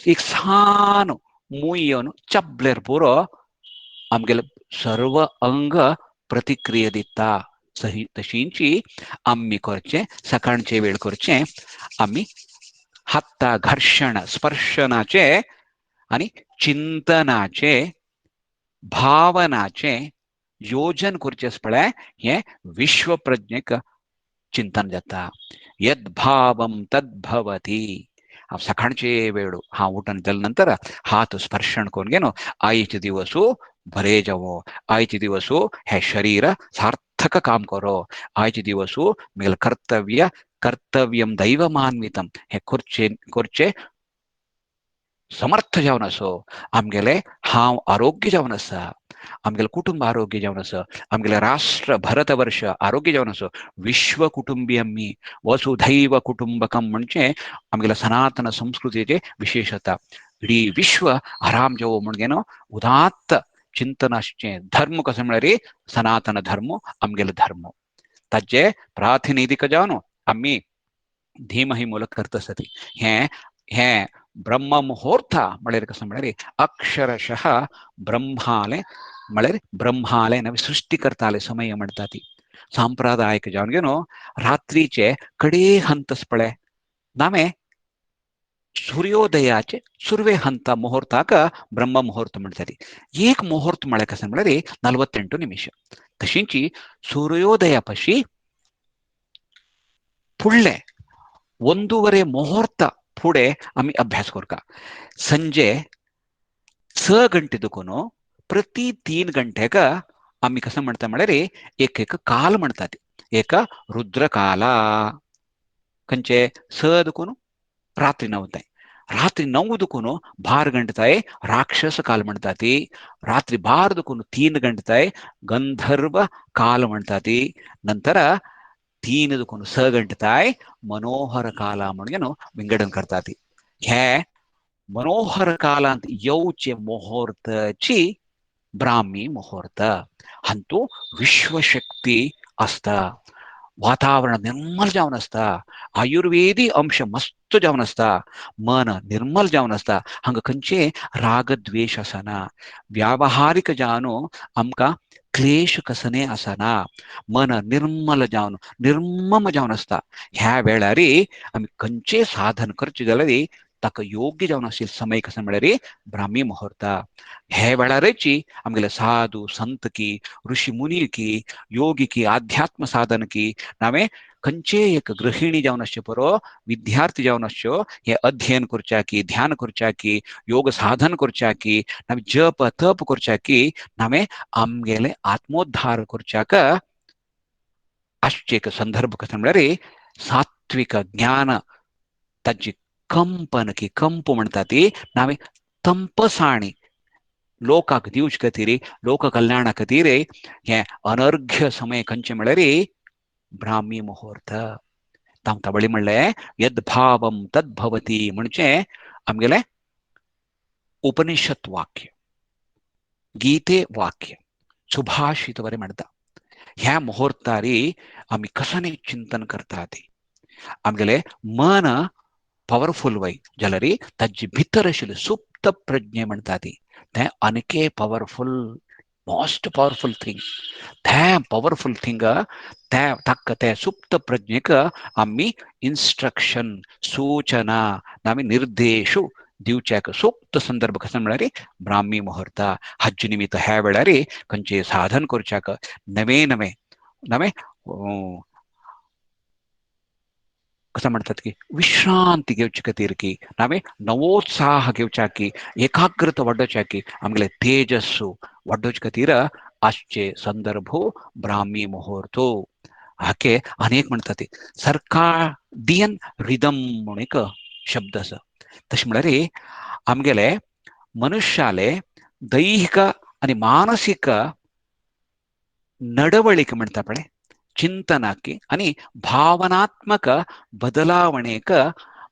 एक सान मुय्यन चबलेर पुरो आमगेले सर्व अंग प्रतिक्रिया दिता. तशींची आम्ही करचे सकाळचे वेळ करचे आम्ही हत्ता घर्षण स्पर्शनाचे आणि चिंतनाचे भावनाचे योजन करचेस पळय हे विश्व प्रज्ञेक चिंतन जाता. यद भावम तद्भवती. सकाळचे वेळ हा उठण नंतर हात स्पर्शण कोण घेनो आईचे दिवसू बरे जावो. आयचे दिवसू हे शरीर सार्थक काम करो. आयचे दिवसू मेल कर्तव्य कर्तव्यम दैवमान्वितम हे करचे समर्थ जावन असो. आमगेले हांव आरोग्य जावन आसा. आमगेले कुटुंब आरोग्य जावन आसा. आमगेले राष्ट्र भारतवर्ष आरोग्य जावन आसा. विश्व कुटुंबी आम्ही वसुधैव कुटुंबकम म्हणजे आमगेल्या सनातन संस्कृतीचे विशेषता. इडी विश्व आराम जावो म्हणगेनो उदात्त चिंतनाचे धर्म कसं म्हळ्यार सनातन धर्म आमगेले धर्म ताचे प्रातिनिधिक जावन आम्ही धीमहि ಮೂಲಕ करत असती. हे हे ब्रह्म मुहूर्त म्हळ्यार कसं म्हळ्यार अक्षरशः ब्रह्माले म्हळ्यार ब्रह्माले नवे सृष्टी करताले समय म्हणतात. सांप्रदायिक जावन घेनो रात्रीचे कडे हंतस पळे नामे सूर्योदयाचे सुर्वे हंತ मुहूर्ताक ब्रह्म मुहूर्त म्हणतात. एक मुहूर्त म्हळ्यार कसं म्हळ्यार 48 निमिष. तशींची सूर्योदयापाशी फुडले 1.5 मुहूर्त पुढे आम्ही अभ्यास करता. संजे 6 गंटे दुखून प्रति 3 गंटेक आम्ही कसं म्हणता म्हळ्यार एक एक काल म्हणतात. एक रुद्रकाल खंयचे 6 दुखून रात्री 9 ताई. रात्री 9 दुखून 12 गंटे ताई राक्षस काल म्हणतात. रात्री 12 दुखून 3 गंटे ताई गंधर्व काल म्हणतात. नंतर 3 दुखून 6 गंटे ताई मनोहर काल म्हणून विंगडन करतात. हे मनोहर कालांत येवचे मुहूर्तची ब्राह्मी मुहूर्त हंतू विश्वशक्ती असता. वातावरण निर्मल जावन असता. आयुर्वेदी अंश मस्त जावन असता. मन निर्मल जावन असता. हांगा खंयचे राग द्वेष असना. व्यावहारिक जावनो आमकां क्लेश कसने असना. मन निर्मल जावन निर्मम जावन असता. ह्या वेळार आमी खंयचे साधन करचे जाल्यार ताका योग्य जावन आशिल्लो समय कसं म्हळ्यार ब्राह्मी मुहूर्त. हे वेळारची आमगेले साधू संत की ऋषी मुनी की योगी की आध्यात्म साधन की नावे खंयचे एक गृहिणी जावन आसचे पुरो विद्यार्थी जावन आसच्यो हे अध्ययन करच्या की ध्यान करच्या की योग साधन करच्या की नावे जप तप करच्या की नावे आमगेले आत्मोद्धार करच्याक आसचे एक संदर्भ कसं म्हळ्यार सात्विक ज्ञान ताची कंपन की कंप म्हणतात. नावे तंपसाणी लोकाक दिवच खातीर लोक कल्याणा खातीर हे अनर्घ्य समय खंयचे म्हळ्यार ब्राह्मी मुहूर्त. तांकां तबळी म्हणलें यद भावम तद्भवती म्हणजे आमगेले उपनिषद वाक्य गीते वाक्य सुभाषित बरें म्हणटा. ह्या मुहूर्तारी आमी कसाने चिंतन करतात. आमगेले मन पॉवरफुल वय जाल्यार ताची भितर आशिल्ले सुप्त प्रज्ञे म्हणटात ते अनके पॉवरफुल ಮೋಸ್ಟ್ ಪವರ್ಫುಲ್ ಥಿಂಗ್. त्या पॉवरफुल थिंग त्या तक्क त्या सुप्त प्रज्ञेक आम्ही इन्स्ट्रक्शन सूचना आम्ही निर्देशू दिवच्याक सूक्त संदर्भ कसं म्हणारे ब्राह्मी मुहूर्त हज निमित्त ह्या वेळारी खंयचे साधन करच्याक नवे नवे नवे कसं म्हणतात की विश्रांती घेवची खातीर की नावे नवोत्साह घेवच्याकी एकाग्रता वाडोवच्याकी आमगेले तेजस्सು वाडोवचे खातीर आजचे संदर्भ ब्राह्मी मुहूर्त हाके अनेक म्हणतात ते सर्काडियन रिदम म्हणून एक शब्द आसा तशें म्हळ्यार आमगेले मनुष्याले दैहिक आणि मानसिक ನಡವಳಿಕೆ म्हणता पळे ಚಿಂತನಕ್ಕೆ आणि ಭಾವನಾತ್ಮಕ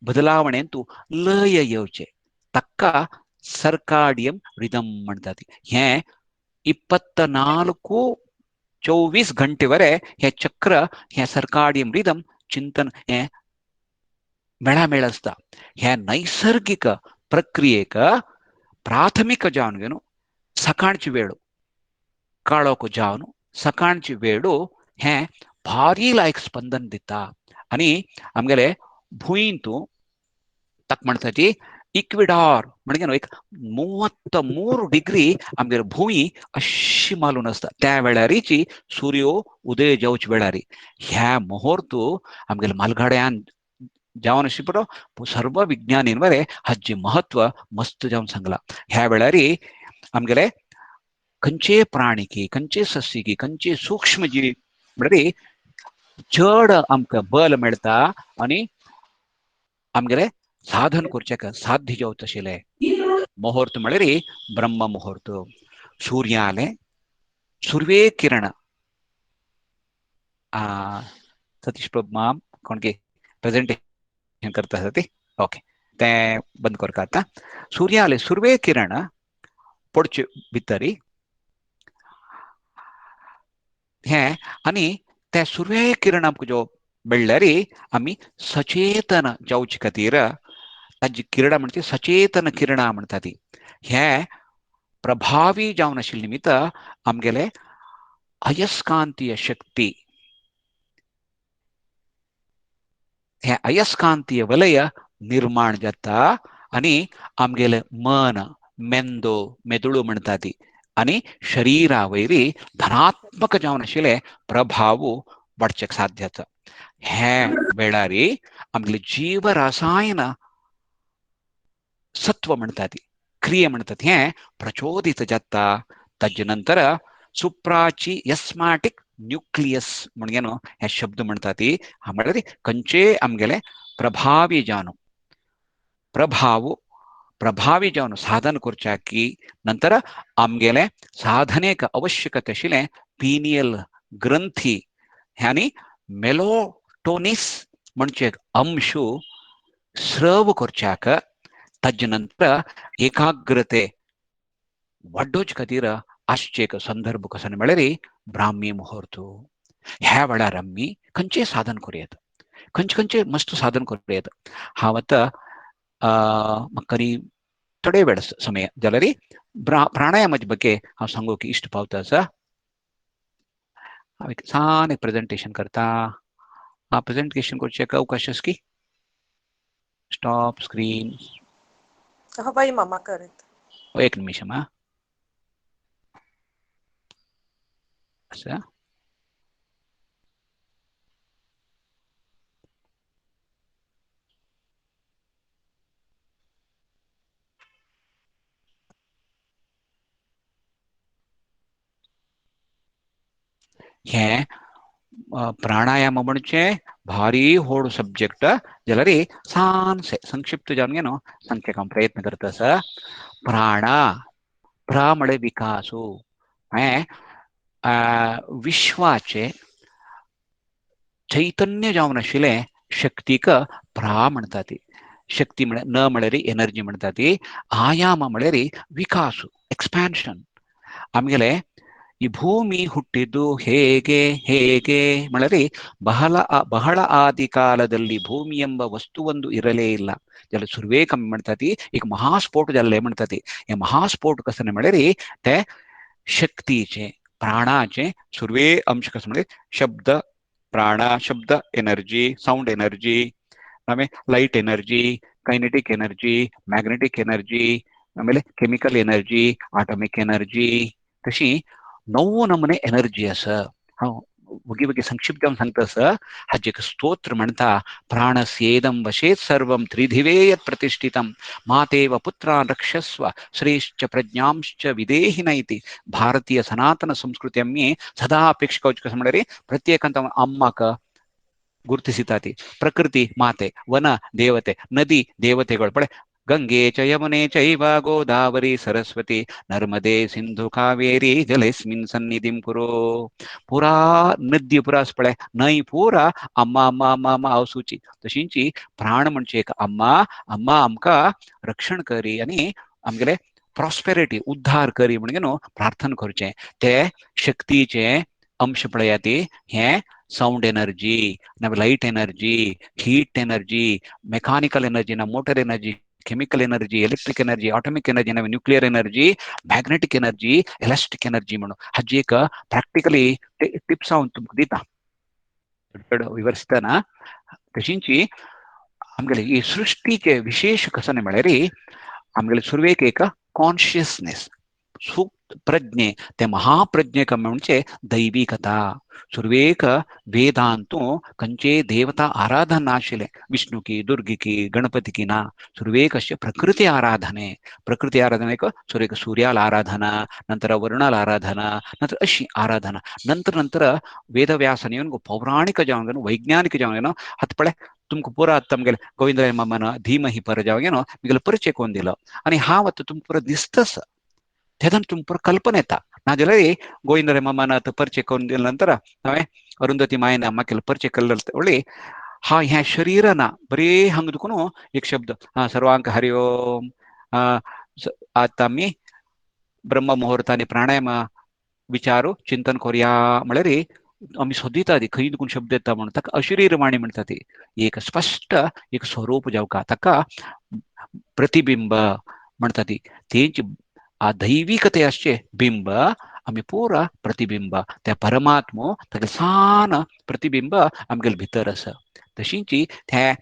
ಬದಲಾವಣೆಂತೂ लय येवचे तक्का सर्काडियम रिदम म्हणतात हे 24-24 घंटेवरे हे चक्र हे सर्काडियम रिदम चिंतन हे मेळामेळ असता ह्या नैसर्गिक प्रक्रियेक प्राथमिक जावन सकाळची वेळ काळोख जावन सकाळची वेळो हे भारी लायक स्पंदन दिता आणि आमगेले भुंयतू तक म्हणटा ती इक्विडॉर म्हणजे एक 33 डिग्री आमगेर भुंय अशी मालून असता त्या वेळारीची सूर्यो उदय जावचे वेळारी ह्या मुहूर्त आमगेले मालगाड्यान जावन अशी पुरो सर्व विज्ञानीन वरे हाचे महत्व मस्त जावन सांगला ह्या वेळारी आमगेले खंयचे प्राणिकी खंयचे सस्यकी खंयचे सूक्ष्मजीवी म्हणजे चड आमकां बल मेळटा आणि आमगेले साधन करचेक साध्य जावता आशिल्ले मुहूर्त म्हळ्यार ब्रह्म मुहूर्त सूर्याले सुर्वे किरण सतीश प्रभू माम कोण की प्रेझेंटेशन करता ते ओके ते बंद करता आता सूर्याले सुर्वे किरण पडचे भितरी हे आणि त्या सुर्वे किरण आमकां जो मेळ्ळ्यार आमी सचेतन जावचे खातीर ताजी किरणां म्हणजे सचेतन किरणां म्हणटा ती हे प्रभावी जावन आशिल्ले निमित्त आमगेले अयस्कांतीय शक्ती हे अयस्कांतीय वलय निर्माण जाता आणि आमगेले मन मेंदो मेदुळू म्हणटा ती आणि शरीरा वयरी धनात्मक जावन आशिल्ले प्रभाव वाडचेक साध्य जाता हे वेळारी आमगेले जीव रसायन सत्व म्हणटा ती क्रिये म्हणतात हे प्रचोदित जाता ताजे नंतर सुप्राची यस्माटिक न्यूक्लियस म्हणून हे शब्द म्हणटा ती म्हळ्यार खंयचे आमगेले प्रभावी जावन प्रभावी जावन साधन करच्याकी नंतर आमगेले साधनेक आवश्यकता आशिल्ले पिनियल ग्रंथी आनी मेलोटोनिस म्हणचे अंश स्रव करच्याक ताजे नंतर एकाग्रते वाडोवचे खातीर आजचे एक संदर्भ कसो म्हळ्यार ब्राह्मी मुहूर्त ह्या वेळार आमी खंयचें साधन करूं खंयचें मस्त साधन करूं येता हांव आतां म्हाका थोडे वेळ समय जाल्यार प्राणायामाचे ಬಗ್ಗೆ हांव सांगूंक इश्ट पावता आसा हांव एक सान एक प्रेझेंटेशन करता प्रेझेंटेशन करचेक अवकाश आसा की स्टॉप स्क्रीन बाई मामा करेत एक निमिषम असं हे प्राणायाम म्हणजे भारी व्हड सब्जेक्ट जाल्यार सानसे संक्षिप्त जावन घेनो सांगचेक हांव प्रयत्न करता आसा प्रा म्हळ्यार विकासू विश्वाचे चैतन्य जावन आशिल्ले शक्तीक प्रा म्हणटा ती शक्ती म्हळ्यार न म्हळ्यार एनर्जी म्हणटा ती आयाम म्हळ्यार विकास एक्सपेन्शन आमगेले ಈ ಭೂಮಿ ಹುಟ್ಟಿದ್ದು ಹೇಗೆ ಹೇಗೆ ಮಳರಿ ಬಹಳ ಆದಿ ಕಾಲದಲ್ಲಿ ಭೂಮಿ ಎಂಬ ವಸ್ತುವೊಂದು ಇರಲೇ ಇಲ್ಲ ಜಲ ಸುರ್ವೇ ಕಮ್ಮಿ ಮಾಡ್ತತಿ ಈಗ ಮಹಾಸ್ಫೋಟ ಜಲ್ಲ ಏನ್ಮಾಡ್ತತಿ ಈ ಮಹಾಸ್ಫೋಟ ಕಸನ ಮಳರಿ शक्तीचे प्राणाचे सुर्वे अंश कसं म्हणजे शब्द प्राण शब्द एनर्जी साऊंड एनर्जी ಆಮೇಲೆ light energy kinetic energy magnetic energy ಆಮೇಲೆ ಕೆಮಿಕಲ್ ಎನರ್जी ಆಟಮಿक एनर्जी तशी 9 नमुने एनर्जी असं वगी वगी संक्षिप्त जाऊन सांगतं असं हाचे स्तोत्र म्हणता प्राणस्येदं वशेत् सर्वं त्रिधिवे यत् प्रतिष्ठितं मातेव पुत्रान् रक्षस्व श्रेश्च प्रज्ञांश्च विदेहि नैति ಭಾರತೀಯ ಸನಾತನ ಸಂಸ್ಕೃತಿಯಮ್ಮಿ ಸದಾ ಅಪೇಕ್ಷಿಕ ಮಾಡಿರಿ ಪ್ರತ್ಯೇಕಂತ ಅಮ್ಮಕ ಗುರುತಿಸಿತಾತಿ ಪ್ರಕೃತಿ ಮಾತೆ ವನ ದೇವತೆ ನದಿ ದೇವತೆಗಳು ಪಡೆ ಗಂಗೆ ಚ ಯಮುನೆ ಚೈವ ಗೋದಾವರಿ ಸರಸ್ವತಿ ನರ್ಮದೆ ಸಿಂಧು ಕಾವೇರಿ ಜಲೇಸ್ಮಿನ್ ಸನ್ನಿಧಿಂ ಕುರು पुरा नदी पुरा पळे नई पुरा अम्मा अम्मा अम्मा अम्मा अवसूची तशींची प्राण म्हणजे एक अम्मा अम्मा आमका रक्षण करी आणि आमगेले प्रॉस्पेरिटी उद्धार करी म्हणजे न्हू प्रार्थना करचे ते शक्तीचे अंश पळयाती हे sound energy light energy heat energy mechanical energy motor energy chemical energy electric energy atomic energy nuclear energy magnetic energy elastic energy म्हणून हाजी एक प्रॅक्टिकली टिप्स हांव तुमकां दिता विवरिस्तना तशींची आमगेले ही सृष्टीचे विशेष कसं म्हळ्यार आमगेले सुरवेक एक कॉन्शियसनेस सूक्त प्रज्ञे ते महाप्रज्ञेक म्हणजे दैविकता सुरवेक वेदांतू कंचे देवता आराधना आशिले विष्णुकी दुर्गिकी गणपतिकी ना सुरवेक असे प्रकृती आराधनेक सुरवेक सूर्याल आराधना नंतर वरुणाल आराधना नंतर अशी आराधना नंतर वेदव्यासन येऊन पौराणिक जावन वैज्ञानिक जावन हत पळे तुमकां पुरा तमगेले गोविंदराय मामन धीमहि पर जावगेनो मिगेले परिचय कोण दिलो आणि हा वत तुमकां पुरा दिसतस तेदन तुमकां पुरा कल्पना येता नाजाल्यार गोविंदराय मामन परिचय कोण दिले नंतर हांवें अरुंधती मायन म्हाका परिचय केल्लो ಒಳ್ಳೆ हा ह्या शरीरना बरे हंग दुखून एक शब्द सर्वांक हरि ओम आता आम्ही ब्रह्म मुहूर्ताने प्राणायाम विचारू चिंतन करूया म्हळ्यार आम्ही सोदिता ती खंय दुखून शब्द येता म्हणून ताका अशरीरवाणी म्हणटा ती एक स्पष्ट एक स्वरूप जावका ताका प्रतिबिंब म्हणटा ती तेंची आ दैविकते असचे बिंब आम्ही पुरा प्रतिबिंब त्या परमात्मो ताका सान प्रतिबिंब आमगेले भितर आसा तशींची त्या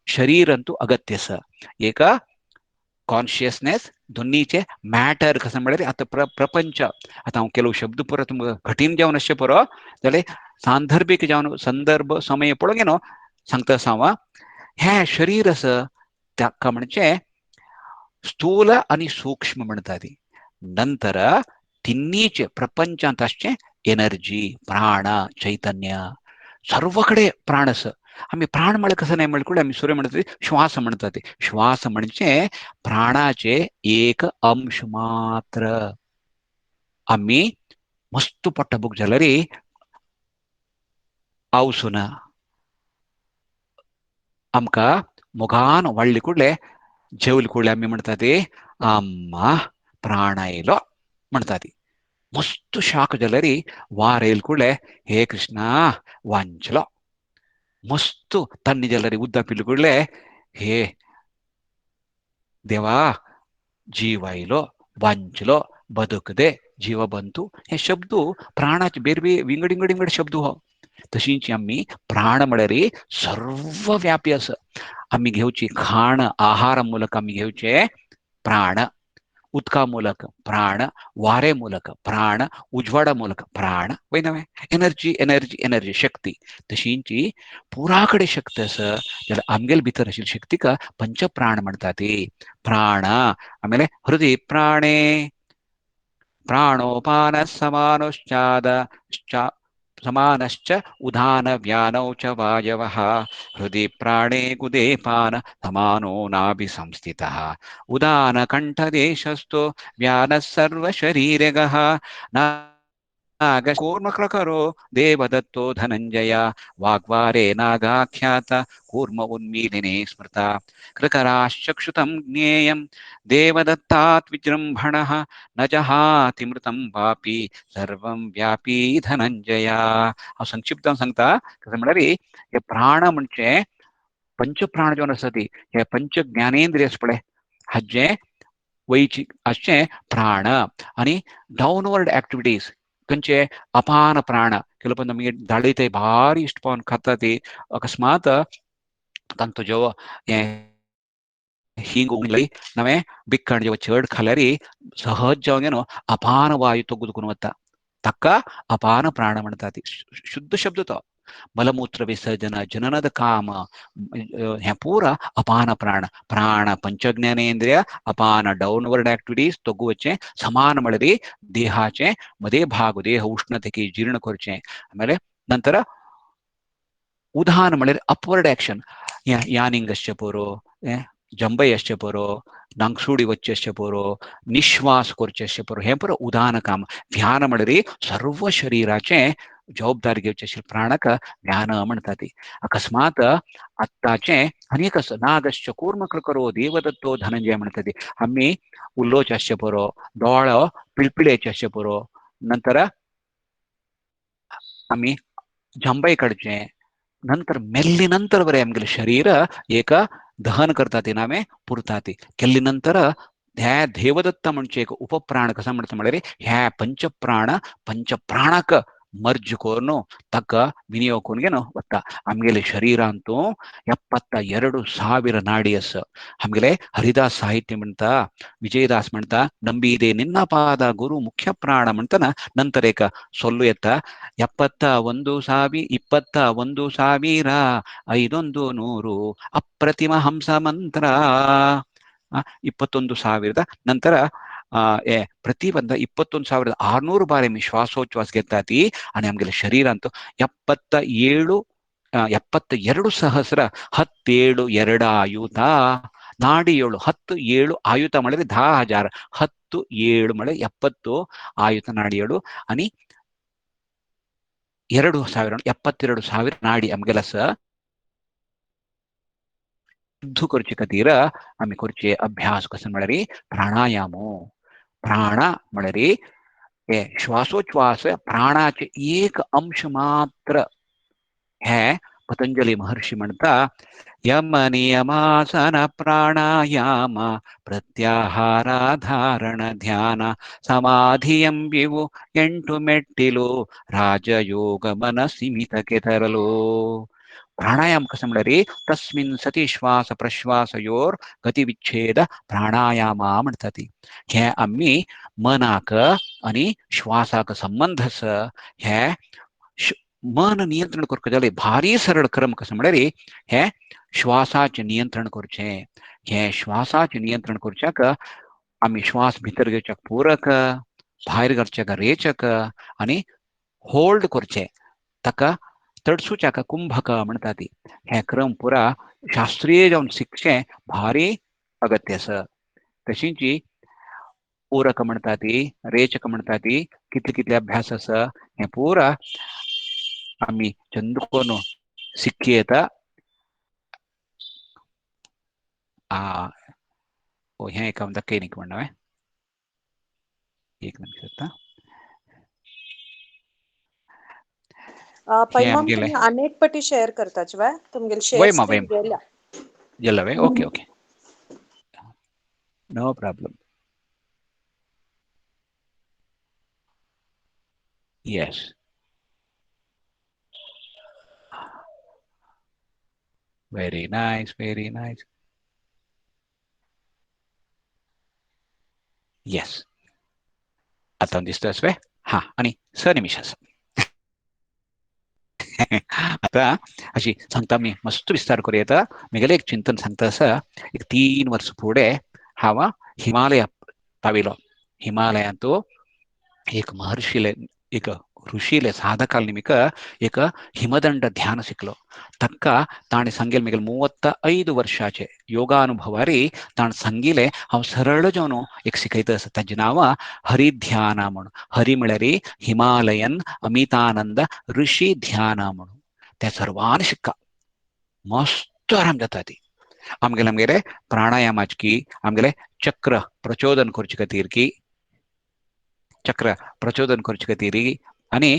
शरीरंतू अगत्य आसा एक कॉन्शियसनेस दोन्हीचे मॅटर कसं म्हळ्यार आता प्रपंच आता हांव केलो शब्द पुरो तुमकां कठीण जावन अशें पुरो जाल्यार सांदर्भिक जावन संदर्भ समय पळोवंक न्हू सांगता हांव हे शरीर आसा ताका म्हणजे स्थूल आणि सूक्ष्म म्हणटा ती नंतर तिन्नीचे प्रपंचांत असचे एनर्जी प्राण चैतन्य सर्वकडे प्राण आसा आम्ही प्राण म्हळ्यार कसं नाही म्हळ्यार आम्ही सूर्य म्हणतात श्वास म्हणतात श्वास म्हणजे प्राणाचे एक अंश मात्र आम्ही मस्त पोट्टबूक जाल्यार आवसून आमकां मुगान वाडले कुडले जेवले कुडले आमी म्हणटात अम्मा प्राण आयलो म्हणटात मस्त शाक जाल्यार वार येयले कुडले हे कृष्णा वांचलो मस्त तन्नी जाल्यार उदक पिले कुडले हे देवा जीव आयलो वांचलो बदकदे जीव बंतू हे शब्द प्राणाचे बेर बेर विंगड विंगड विंगड शब्द हो तशींच आमी प्राण म्हळ्यार सर्व व्यापी आसा आमी घेवची खाण आहार मूलक आमी घेवचे प्राण उदका मूलक प्राण वारे मूलक प्राण उजवाडा मूलक प्राण वय नवे एनर्जी एनर्जी एनर्जी शक्ती तशींची पुरा कडेन शक्ती आसा जाल्यार आमगेले भितर आशिल्ली शक्तीक पंचप्राण म्हणटात प्राण आमेले हृदय प्राणे प्राणोपान समानश्चाद समानश्च उदान व्यानौ च वायवः हृदि प्राणे गुदेपान समानो नाभि संस्थितः उदान कण्ठदेशस्थो व्यानः सर्वशरीरगः नागकूर्मकृकरो देवदत्तो धनञ्जय वाग्वारे नागाख्यात कूर्म उन्मीलिने स्मृता कृकराश्चक्षुतं ज्ञेयं देवदत्तात् विजृम्भणः न जहाति मृतं वापि सर्वं व्यापी धनंजय संक्षिप्त सांगता कसं म्हळ्यार हे प्राण म्हणजे पंचप्राण जो आसा ती हे पंच ज्ञानेंद्रिय पळय हाजे वैची अशें प्राण आनी डावनवर्ड एक्टिविटीज खंयचे अपान प्राण केलो नಮಗೆ दाळीते भारी इश्ट पावन खाता ती अकस्मात तांचो जो ಹಿಂಗ್ ಉಂಗ್ಲಿ ನವೆ ಬಿಕ್ಕಂಡ್ ಜವ ಚರ್ಡ್ ಖಲರಿ ಸಹಜವಾಗೇನು ಅಪಾನ ವಾಯು ತೊಗುದುకుని ವತ್ತ ತಕ್ಕ ಅಪಾನ ಪ್ರಾಣ म्हणताती शुद्ध शब्द तो मलमूत्र विसर्जन जननद काम हे पूरा अपान प्राण प्राण पंचज्ञानेंद्रिय अपान डाउनवर्ड ऍक्टिव्हिटीज ತೊಗುವಚ್ಚೆ ಸಮಾನ ಮಳರಿ ದೇಹಾಚೆ ಮದೇ ಭಾಗ ದೇಹ ಉಷ್ಣತೆಗೆ ಜೀರ್ಣ ಕೊರಚೆ ಆಮೇಲೆ ನಂತರ ಉದಾಹರಣ ಮಳರಿ ಅಪ್ವರ್ಡ್ ಆಕ್ಷನ್ ಯಾನಿಂಗಶ್ಚ ಪೂರೋ जंबयश्च परो नांगसूडी वच्चश्च परो निश्वास करचेश्च परो हे पुरो उदाहरण काम ध्यान म्हणरी सर्व शरीराचे जबाबदारी घेवचे प्राणक ध्यान म्हणतात अकस्मात आत्ताचे अनेक नागश्च कूर्मक करो देवदत्तो धनंजय म्हणतात आम्ही उल्लोचाश्च परो डोळ पिळपिळेचेश्च परो नंतर आम्ही जंबय कडचे नंतर मेल्ली नंतर बरे आमगे शरीर एक दहन करतात नामे पुरतात केल्ली नंतर ह्या देवदत्त म्हणजे एक उपप्राण कसा म्हणता म्हळ्यार ह्या पंचप्राणक मर्ज कोरनु तಕ್ಕ विनियोग कोनगेनो वत्ता आमगेले शरीर ಅಂತೂ 72,000 ನಾಡಿ ಅಸ आमगेले हरिदास साहित्य म्हणता विजयदास म्हणता ನಂಬಿದೆ ನಿನ್ನ ಪಾದ ಗುರು ಮುಖ್ಯ ಪ್ರಾಣ म्हणताना नंतर एक ಸೊಲ್ಲು ಎತ್ತ 71,500 ಅಪ್ರತಿಮ ಹಂಸ ಮಂತ್ರ 21,000 ನಂತರ ಪ್ರತಿ ಬಂದ 21,600 ಬಾರಿ मी श्वासोच्छ्वास घेतात आणि आमगे शरीर ಅಂತೂ 72,000 ಆಯುತ ನಾಡಿ 7 ಆಯುತ ಮಾಡಿದ್ರೆ 10,000 7 ಮಳೆ 70 ಆಯುತ ನಾಡಿ 7 आणि 72,000 नाडी आमगेला शुद्ध करचे खातीर आम्ही करचे अभ्यास कसं म्हळ्यार प्राणायामो प्राण म्हळ्यार हे श्वासोच्छ्वास प्राणाचे एक अंश मात्र हे पतंजली महर्षी म्हणता यम नियमासन प्राणायाम प्रत्याहार धारण ध्यान समाधि ಎಂಬಿವು 8 ಮೆಟ್ಟಿಲು ರಾಜಯೋಗ ಮನಸ್ಸಿಮಿತಕ್ಕೆ ತರಲು प्राणायाम कसं म्हणल्यार तस्मिन् सति श्वास प्रश्वासयोर गतिविच्छेद प्राणायाम म्हणतात हे आम्ही मनाक आणि श्वासाक संबंध हे मन नियंत्रण करपाक जाले भारी सरळ क्रम कसं म्हळ्यार हे श्वासाचे नियंत्रण करचे हे श्वासाचे नियंत्रण करच्याक आम्ही श्वास भितर घेवच्याक पूरक भायर घालच्याक रेचक आणि होल्ड करचे ताका तडसूच्याक कुंभक म्हणतात हे क्रम पुरा शास्त्रीय जावन शिकचे भारी अगत्य आसा तशींच पूरक म्हणतात रेचक म्हणतात कितले कितले अभ्यास आसा हे पुरा आम्ही चंदकोन सिक्की येता हे एक दक्कैनिक म्हणणं एक निमिष आता पैमाम तुम्ही अनेक पटी शेअर करताच वा तुमगेल शेअर वैमा स्क्रीन गेला जल्लवे okay okay no problem yes very nice yes आता दिसतोस वे हा आणि सनिमिषास आता अशी सांगता मी मस्त विस्तार करूया म्हगेलें एक चिंतन सांगता आसा एक 3 वर्ष फुडें हांव हिमालया पाविलो हिमालयांत एक महर्षीले एक ಋಷಿಲೆ ಸಾಧಕಾಲ ನಿಮಿಕ एक ಹಿಮದಂಡ ಧ್ಯಾನ ಸಿಕ್ಲು ತಕ್ಕ ತಾಣಿ ಸಂಗಿಲ್ ಮಿಗಲ್ 35 ವರ್ಷಾಚೆ ಯೋಗಾನುಭವಾರಿ ತಾಣ ಸಂಗಿಲೆ ಅವ್ ಸರಳ ಜವನು एक ಸಿಕೈತ ತಜ್ಜಿ ನಾವ ಹರಿಧ್ಯಾನ म्हणू हरी म्हळ्यारी हिमालयन अमितानंद ऋषी ध्यान म्हणू त्या सर्वान शिक्का मस्त आराम जाता ती आमगेले प्राणायामाची आमगेले चक्र प्रचोदन करचे खातीर की चक्र प्रचोदन करचे खातीर आणि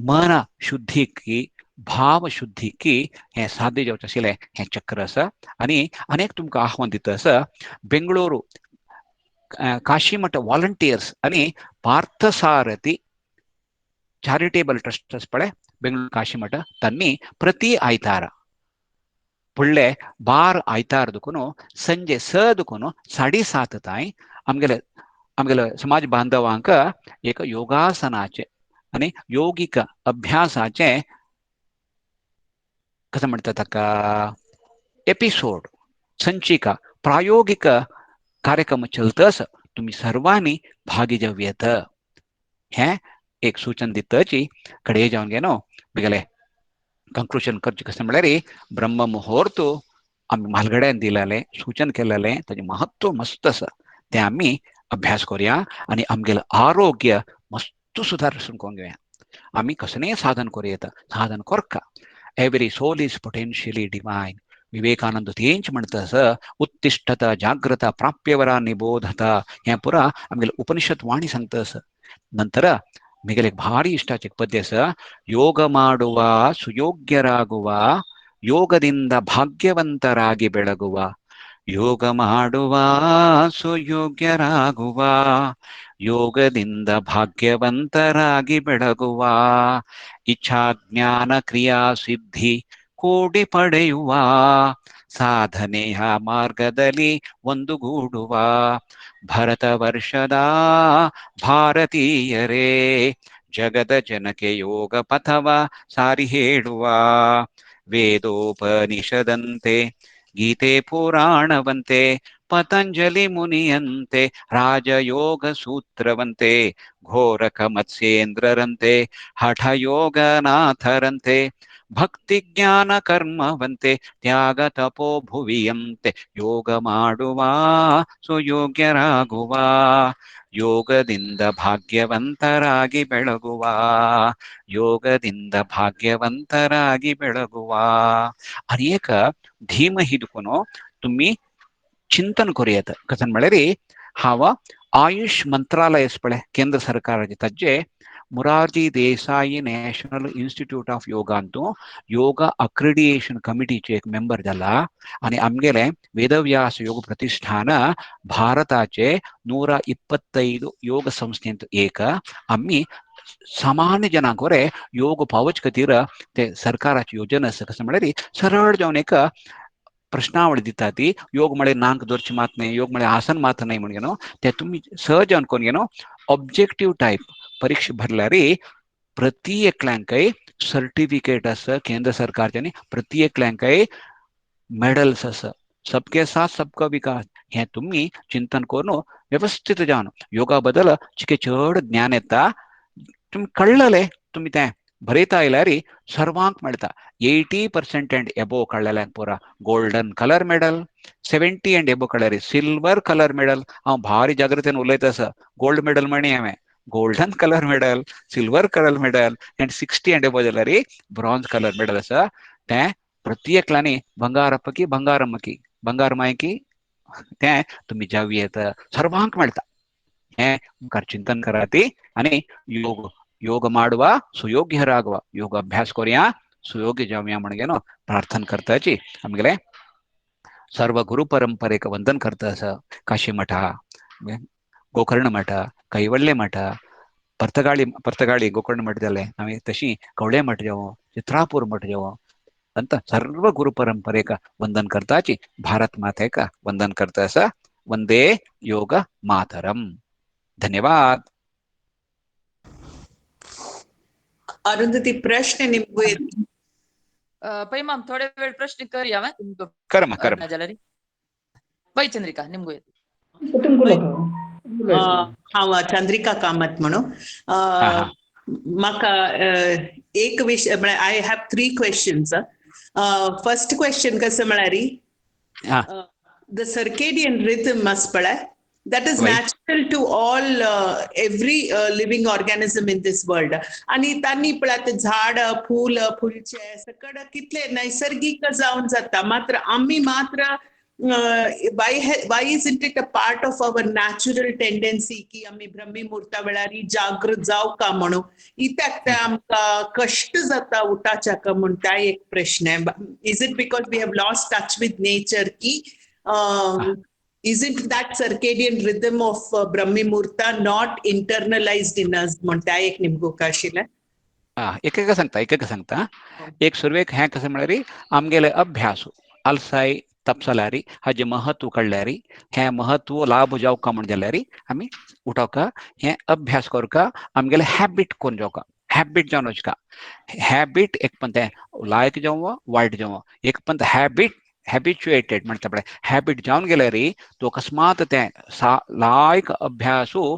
मन शुद्धी की भाव शुद्धी की हे साध्य जावचे आशिल्ले हे चक्र आसा आणि अनेक तुमकां आव्हान दिता आसा बेंगळुरू काशीमठ वालंटियर्स आणि पार्थसारथी ಚಾರಿಟೇಬಲ್ ಟ್ರಸ್ಟ್ ಪಳೆ ಬೆಂಗಳೂರು ಕಾಶಿಮಠ ತನ್ನಿ ಪ್ರತಿ ಆಯ್ತಾರ ಪುಳ್ಳೆ ಬಾರ್ ಆಯ್ತಾರದಕ್ಕೂ ಸಂಜೆ ಸದಕ್ಕೂ 7:30 ತಾಯಿ आमगेले आमगेले समाज बांधवांक एक योगासनाचे आणि योगिक अभ्यासाचे कसं म्हणतात का एपिसोड संचिका प्रायोगिक कार्यक्रम चलतस तुम्ही सर्वांनी भागी जाऊयात हे एक सूचन दित्तची कडे जाऊन गेनो बिगले कंक्लूजन करचे कसं म्हणले रे ब्रह्म मुहूर्त आम्ही म्हालगड्यान दिलेले सूचन केलेले त्याचे महत्व मस्त असं ते आम्ही अभ्यास करूया आणि आमगेलं आरोग्य मस्त सुधारून घेऊया आम्ही कसने साधन करूयात साधन करका every soul is potentially divine Vivekananda तेंच म्हणतस उत्तिष्ठत जाग्रत प्राप्यवरा निबोधत हे पुरा आमगेलं उपनिषद वाणी सांगतस ನಂತರ ಮಿಗಲಿಗೆ ಭಾರಿ ಇಷ್ಟ ಚಿಕ್ಕ ಪದ್ಯಸ ಯೋಗ ಮಾಡುವ ಸುಯೋಗ್ಯರಾಗುವ ಯೋಗದಿಂದ ಭಾಗ್ಯವಂತರಾಗಿ ಬೆಳಗುವ ಯೋಗ ಮಾಡುವ ಸುಯೋಗ್ಯರಾಗುವ ಯೋಗದಿಂದ ಭಾಗ್ಯವಂತರಾಗಿ ಬೆಳಗುವ ಇಚ್ಛಾ ಜ್ಞಾನ ಕ್ರಿಯಾ ಸಿದ್ಧಿ ಕೂಡಿ ಪಡೆಯುವ ಸಾಧನೆಯ ಮಾರ್ಗದಲ್ಲಿ ಒಂದುಗೂಡುವ ಭರತ ವರ್ಷದ ಭಾರತೀಯರೇ ಜಗದ ಜನಕ್ಕೆ ಯೋಗ ಪಥವ ಸಾರಿ ಹೇಳುವ ವೇದೋಪನಿಷದಂತೆ ಗೀತೆ ಪುರಾಣವಂತೆ ಪತಂಜಲಿ ಮುನಿಯಂತೆ ರಾಜಯೋಗ ಸೂತ್ರವಂತೆ ಘೋರಕ ಮತ್ಸ್ಯೇಂದ್ರರಂತೆ ಹಠಯೋಗನಾಥರಂತೆ ಭಕ್ತಿ ಜ್ಞಾನ ಕರ್ಮವಂತೆ ತ್ಯಾಗ ತಪೋ ಭುವಿಯಂತೆ ಯೋಗ ಮಾಡುವ ಸುಯೋಗ್ಯರಾಗುವ ಯೋಗದಿಂದ ಭಾಗ್ಯವಂತರಾಗಿ ಬೆಳಗುವ ಯೋಗದಿಂದ ಭಾಗ್ಯವಂತರಾಗಿ ಬೆಳಗುವ अनेक धीम हिदुकुनो तुम्ही चिंतन करूयात कसं म्हळे रे हावा आयुष मंत्रालय पळे केंद्र सरकाराचे तज्जे Morarji Desai national institute of yoga अंतू योगा अक्रेडिएशन कमिटीचे एक मेंबर झाला आणि आमगेले वेदव्यास योग प्रतिष्ठान भारताचे 125 योग संस्थेंत एक आम्ही सामान्य जनांकोरे योग पावच खातीर ते सरकाराची योजना आसा कसं म्हळ्यार सरळ जावन एक प्रश्नावळी दिता ती योग म्हळे नांक दरची मात नाही योग म्हळे आसन मात नाही म्हणून घेनो ते तुम्ही सहज अनकोन घेनो ऑब्जेक्टिव्ह टाईप परीक्षा भरल्यार प्रति एकल्यांकय सर्टिफिकेट आसा केंद्र सरकारच्यानी प्रति एकल्यांकय मेडल्स आसा सबके साथ सबका विकास हे तुम्ही चिंतन करून व्यवस्थित जावन योगा बद्दल जितके चड ज्ञान येता तुम्ही कळलले तुम्ही ते बरयता आयल्यार सर्वांक मेळटा 80% एंड एबो कळलेल्यांक पुरा गोल्डन कलर मेडल 70 एंड एबो कळल्यार सिल्वर कलर मेडल हांव भारी जागृतेन उलयता आसा गोल्ड मेडल म्हणी हांवें golden colour medal silver colour medal end 60 end एबो जाल्यार ब्रॉन्ज कलर मेडल आसा ते प्रति एकल्यानी ಬಂಗಾರಪ್ಪಕಿ ಬಂಗಾರಮ್ಮಕಿ ಬಂಗಾರಮಾಯಕಿ ते तुम्ही जाऊयात सर्वांक मेळटा हे मुखार चिंतन कराती आणि योग योग ಮಾಡುವ ಸುಯೋಗ್ಯರಾಗುವ योग अभ्यास करूया सुयोग्य जाऊया म्हणून प्रार्थना करताची आमगेले सर्व गुरु परंपरेक वंदन करता असं काशी मठ गोकर्ण मठ कैवल्य मठ परतगाळी गोकर्ण मठ जाले आम्ही तशी कवळे मठ जावो चित्रापूर मठ जावो ಅಂತ ಸರ್ವ ಗುರು ಪರಂಪರೆಕ ವಂದನ करताची भारत मातेಕ ವಂದನ करता असा वंदे योग मातरम धन्यवाद अरुंधती प्रश्न निम्बू पै माम थोडे वेळ प्रश्न करूया कर्म जाल्यार पै चंद्रिका निमगो हांव चंद्रिका कामत म्हणून म्हाका एक विशय म्हळ्यार I have 3 questions first question कसं म्हळ्यार द सर्केडियन रिथम आसा पळय that is natural to all every living organism in this world आणि तांणी पळय ते झाड फूल फुलचे सकड कितले नैसर्गिक जावन जाता मात्र आम्ही मात्र why isn't it a part of our natural tendency की आम्ही ब्रह्मी मुहूर्ता वेळारी जागृत जाऊ का म्हणून इत्याक ते आमकां कष्ट जाता उठाच्या का म्हणून त्या एक प्रश्न आहे. Is it because we have lost touch with nature की isn't that circadian rhythm of Brahmi Murta not internalized in us म्हणता एक निमगो काशिला एक सांगता एक सुरवेक हे कसं म्हळ्यार आमगेले अभ्यास अलसाय तपसल्यारी हाजे महत्व कळल्यारी हे महत्व लाभ जावका म्हण जाल्यार आमी उठोवका हे अभ्यास करका आमगेले हॅबिट कोण जावका हॅबिट जावन वचका हॅबिट एक पण ते लायक जावं वायट जावं एक पण हॅबिट हॅबिच्युएटेड म्हणटा पळय हॅबिट जावन गेल्यार तो अकस्मात ते लायक अभ्यासू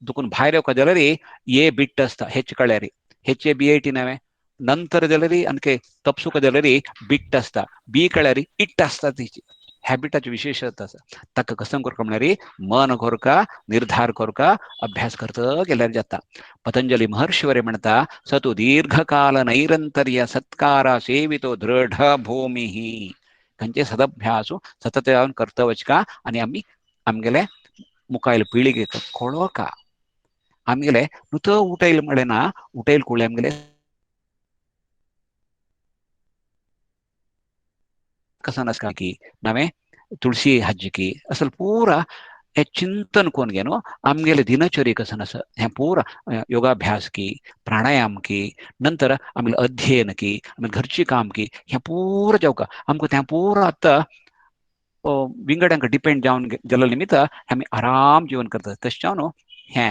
दुखून भायर येवका जाल्यार ए बिट आसता हेच कळल्यार ಹೆಚ್ಚೆ BIT नावे नंतर जाल्यार अनके तपसुका जाल्यार बिट आसता बी कळ्यार इट आसता तिची हॅबिटाची विशेषता आसा ताका कसं करता म्हळ्यार मन करका निर्धार करका अभ्यास करता गेल्यार जाता पतंजली महर्षीवरे म्हणटा सतु दीर्घकाल नैरंतर्य सत्कार सेवितो दृढ भूमी खंयचे सदभ्यासू सतत करता वचका आनी आमी आमगेले मुखायल पिळगेक कळोवका आमगेले नुत उठैल म्हळेना उठैल कुळे आमगेले कसन आसका की नावे तुळशी हज्जिकी असल पूरा हे चिंतन कोण घेनो आमगेले दिनचर्या कसन आसा हे पूरा योगाभ्यास की प्राणायाम की नंतर आमगेले अध्ययन की आमगे घरची काम की हे पूरा जावका आमकां ते पूरा आतां विंगडांक डिपेंड जावन जाल्या निमित्त आमी आराम जीवन करता तशें जावन हे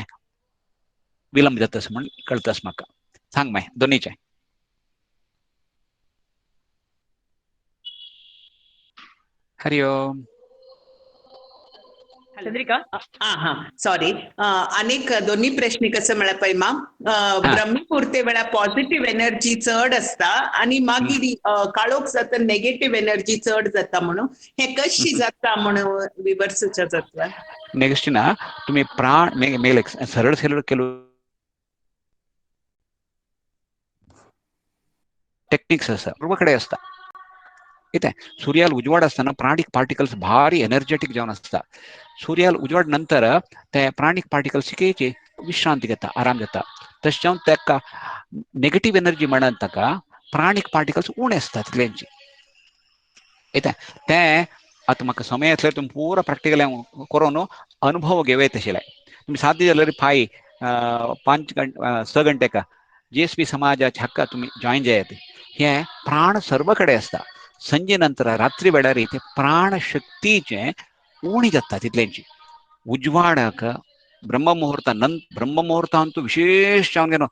विलंब जातस म्हण कळतस म्हाका सांग माय दोनीचे हरि ओम चंद्रिका सॉरी अनेक दोन्ही प्रश्न कसं म्हणा पैमा ब्रह्ममुहूर्ते वेळा पॉझिटिव्ह एनर्जी चढ असता आणि मागीर काळोख जाता नेगेटिव्ह एनर्जी चढ जाता म्हणून हे कशी जाता म्हणून विवर्सूच्या जातवा नेक्स्ट ना तुम्ही प्राण मेल सरळ सरळ केलो टेक्निक्स आसा पूर्वकडे असता इथे सूर्याला उजवाड असताना प्राणिक पार्टिकल्स भारी एनर्जेटिक जावन असता सूर्याला उजवाड नंतर ते प्राणिक पार्टिकल्स शिकेचे विश्रांती घेता आराम जाता तशें जावन ताका नेगेटिव्ह एनर्जी म्हणत ताका प्राणिक पार्टिकल्स उणे असतात तितल्यांची इथे ते आता म्हाका समय आसल्यार तुमी पुरो प्रॅक्टिकल करून अनुभव घेवं तशें तुमी साध्य जाल्यार 6 घंटे का JSP समाजाच्या हक्का तुम्ही जॉईन जायात हे प्राण सर्व कडे असता संजे नंतर रात्री वेळार ते प्राण शक्तीचे उणी जाता तितल्यांची उजवाडाक ब्रह्ममुहूर्तांतू विशेष जावन घेवन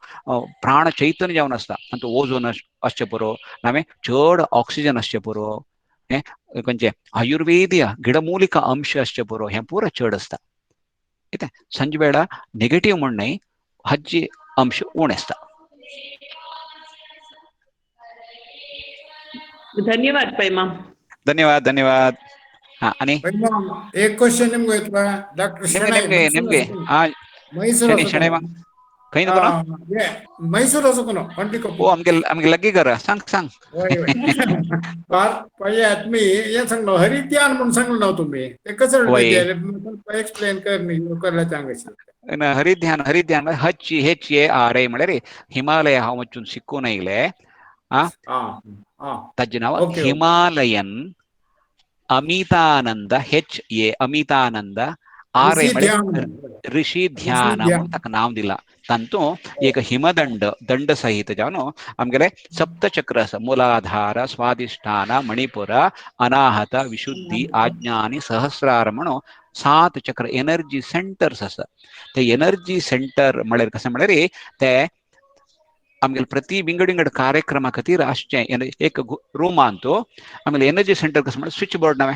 प्राण चैतन्य जावन आसता आनी तो ओझोन आसचे पुरो नावे चड ऑक्सिजन आसचे पुरो हे खंयचे आयुर्वेदीय गिडमूलिका अंश आसचे पुरो हे पुरो चड आसता कितें संजे वेळा नेगेटिव्ह म्हण न्हय हाचे अंश उणे आसता धन्यवाद पैमा धन्यवाद धन्यवाद हाँ अनि एक क्वेश्चन निम्गे इतना डॉक्टर निम्गे हाँ मैसूर शनि कहीं तो करो मैसूर असुकुनो ओ हमके लगी कर सांग सांग पहिले आत्मी ये सांगलो हरिध्यान म्हणून सांगलो ना तुम्ही ते कसं एक्सप्लेन करनी करला चांगले हरिध्यान हच्ची हेच्ची आरे म्हळ्यार हिमालय हांव वचून शिकून आयले ताजे नांव हिमालयन अमितानंद HA अमितानंद आरे ऋषि ध्यान म्हणून ताका नाव दिला तांतू एक हिमदंड दंड सहित जावन आमगेले सप्तचक्र आसा मूलाधार स्वादिष्ठान मणिपुर अनाहत विशुद्धी आज्ञा आनी सहस्रार म्हणून 7 चक्र एनर्जी सेंटर्स आसा ते एनर्जी सेंटर म्हळ्यार कशें म्हळ्यार ते आमगेले प्रति विंगड कार्यक्रमा खातीर आसचे एक रूमान तो आमगेले एनर्जी सेंटर कसं म्हळ्यार स्विच बोर्ड नवे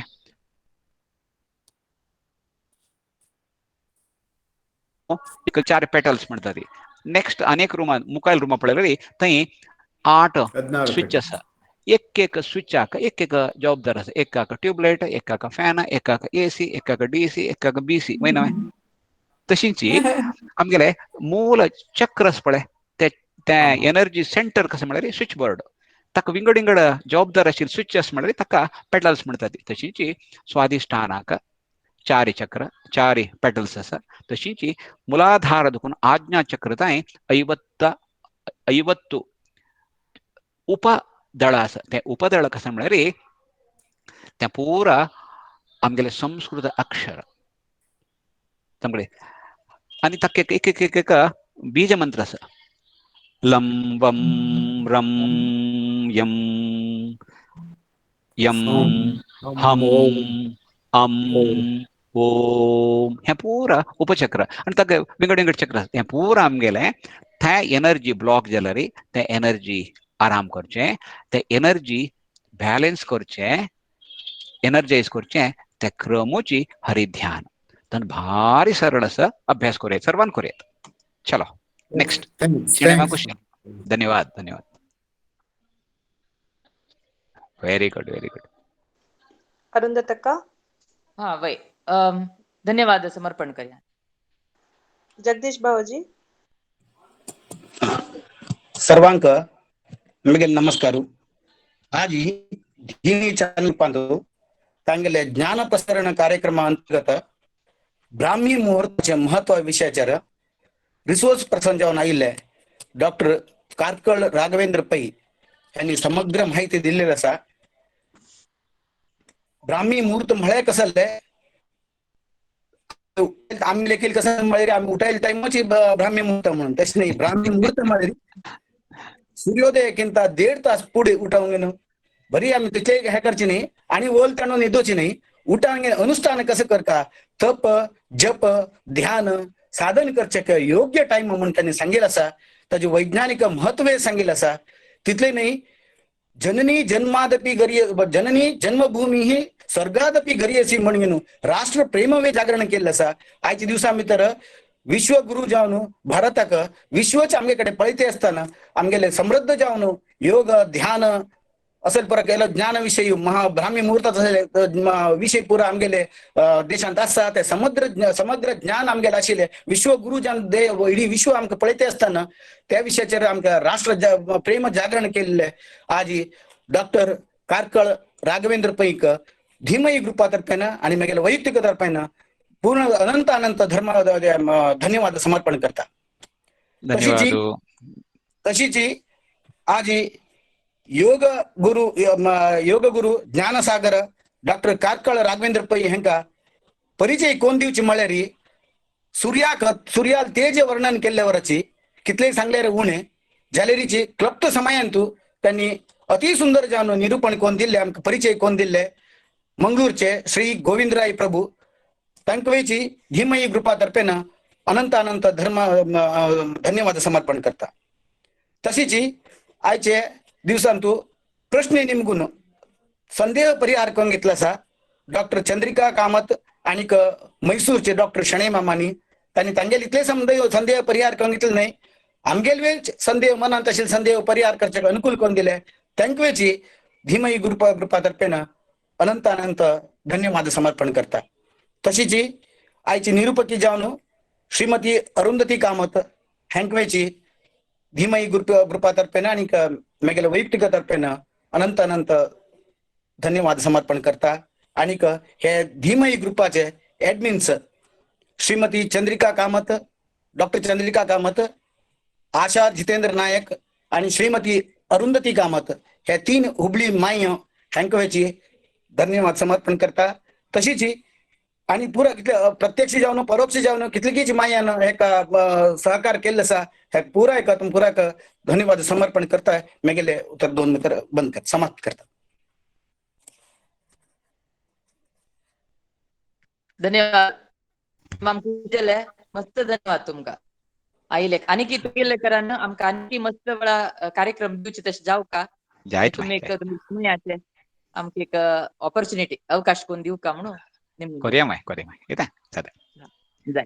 एक 4 पेटल्स म्हणटा ती नेक्स्ट अनेक रूमान मुखायल रूमा पळयल्यार थंय 8 स्विच आसा एक स्विचाक एक जबाबदार आसा एकाक ट्यूबलाइट एकाक फॅन एकाक AC एकाक DC एकाक BC वय नवे तशींच आमगेले मूल चक्र आसा पळय ते एनर्जी सेंटर कसं म्हळ्यार स्विच बोर्ड ताका विंगड जबाबदार आशिल्ले स्विच आसा म्हळ्यार ताका पेटल्स म्हणटा ती तशींच स्वादिष्ठानाक 4 चक्र 4 पेटल्स आसा तशींच मूलाधार दुखून आज्ञा चक्र तांय 50 उपदळ आसा ते उपदळ कसं म्हळ्यार त्या पुरा आमगेले संस्कृत अक्षर तांगडे आणि ताका एक एक एक एक बीज मंत्र आसा लं वं रं यं यं हम अम ओम हे पूरा उपचक्र आणि ताका विंगड विंगड चक्र आसा हे पूरा आमगेले त्या एनर्जी ब्लॉक जाला रे ते एनर्जी आराम करचे ते एनर्जी बॅलन्स करचे एनर्जाइज करचे ते क्रमोची हरिध्यान तन भारी सरळ असं अभ्यास करूयात सर्वान करूयात चलो नेक्स्ट धन्यवाद धन्यवाद वेरी गुड अरुंधतक्का हा वय धन्यवाद समर्पण करूया. जगदीश भाऊजी सर्वांक ನಿಮಗೆ ನಮಸ್ಕಾರ. आज ಧೀನಿ ಚಾನಲ್ ಪಾಂಡು तांगेले ज्ञान प्रसारण कार्यक्रम अंतर्गत ब्राह्मी मुहूर्ताचे महत्व विषयाचेर रिसोर्स पर्सन जावन आयिल्ले डॉक्टर कारकळ राघवेंद्र पै यांनी समग्र माहिती दिलेली आसा. ब्राह्मी मुहूर्त म्हळ्यार कसले आम्ही लेखील कसं म्हळ्यार आम्ही उठायला टाइमची ब्राह्मी मुहूर्त म्हणून तसे नाही. ब्राह्मी मुहूर्त म्हळ्यार सूर्योदयक्किंत 1.5 तास पुढे उठावंगेन बरी आम्ही तिथे हे करची नाही आणि ओल ताणून निदोची नाही. उठावंगे अनुष्ठान कसं करता तप जप ध्यान साधन करचे योग्य टाइम म्हणून त्यांनी सांगितलं असा. त्याचे वैज्ञानिक महत्व सांगितलं असा. तिथले नाही जननी जन्मादपी गरीय जननी जन्मभूमी ही स्वर्गादपी गरीयसी म्हणून राष्ट्र प्रेमवे जागरण केलं असा. आजच्या दिवसा आम्ही तर विश्वगुरु जावन भारताक विश्वच आमगेकडे पळते असताना आमगेले समृद्ध जावन योग ध्यान असल पर केलं ज्ञानविषयी ब्राह्मी मुहूर्ताचा विषय पुरा आमगेले देशांत आसा. ते समग्र ज्ञान आमगेले आशिल्ले विश्वगुरु ज्यान इडी विश्व आमकां पळयते असताना त्या विशयाचेर आमकां राष्ट्र प्रेम जागरण केल्ले. आज डॉक्टर कारकळ राघवेंद्र पैक धीमई ग्रुपा तर्फेन आणि मागीर वैयक्तिक तर्फेन पूर्ण अनंत अनंत धन्यवाद समर्पण करता. तशीच आज योग गुरु ज्ञानसागर डॉक्टर कारकळ राघवेंद्र पै हेंका परिचय कोण दिवची म्हळ्यार सूर्याल तेज वर्णन केल्ल्यावरची कितलेय सांगल्यार उणे जाल्यारीची क्लप्त समयांतू त्यांनी अति सुंदर जावन निरूपण कोण दिल्ले आमकां परिचय कोण दिल्ले मंगळूरचे श्री गोविंदराय प्रभू तांकवेची धीमई ग्रुपा तर्फेन अनंत अनंत धन्यवाद समर्पण करता. तशीच आयचे दिवसांतू प्रश्न निमगून संदेह परिहार करून घेतला असा. डॉक्टर चंद्रिका कामत आणि मैसूरचे डॉक्टर शणै मामानी त्यांनी तांगेले इतले संदेह परिहार करून घेतले नाही. आमगेले संदेह मनात असेल संदेह परिहार करचे अनुकूल करून दिले. तांकवेची धीमई ग्रुपा तर्फेन अनंत अनंत धन्यवाद समर्पण करता. तशीच आयची निरूपकी जावन श्रीमती अरुंधती कामत हँकवेची धीमई ग्रुपा तर्फेन आणि मागेले वैयक्तिक तर्फेन अनंत अनंत धन्यवाद समर्पण करता. आणि हे धीमई ग्रुपाचे एडमिन्स श्रीमती चंद्रिका कामत डॉक्टर चंद्रिका कामत आशा जितेंद्र नायक आणि श्रीमती अरुंधती कामत हे 3 हुबळी माय हँकवेची धन्यवाद समर्पण करता. तशीच आणि पुरा प्रत्यक्ष जावन परोक्ष जावन कितलीच मायान एका सहकार केल्लो आसा. हे पुरा धन्यवाद समर्पण करता. मेगेले उत्तर 2 मिनिट बंद कर समाप्त करता. धन्यवाद मस्त धन्यवाद तुमका आईले आणि की तुमगे करान आमका आणखी मस्त वेळा कार्यक्रम दिवचे तसे जाऊ का तुम्ही एक आमका एक ऑपॉर्च्युनिटी अवकाश कोण देऊ का म्हणून कोरिया माय येता. जाय.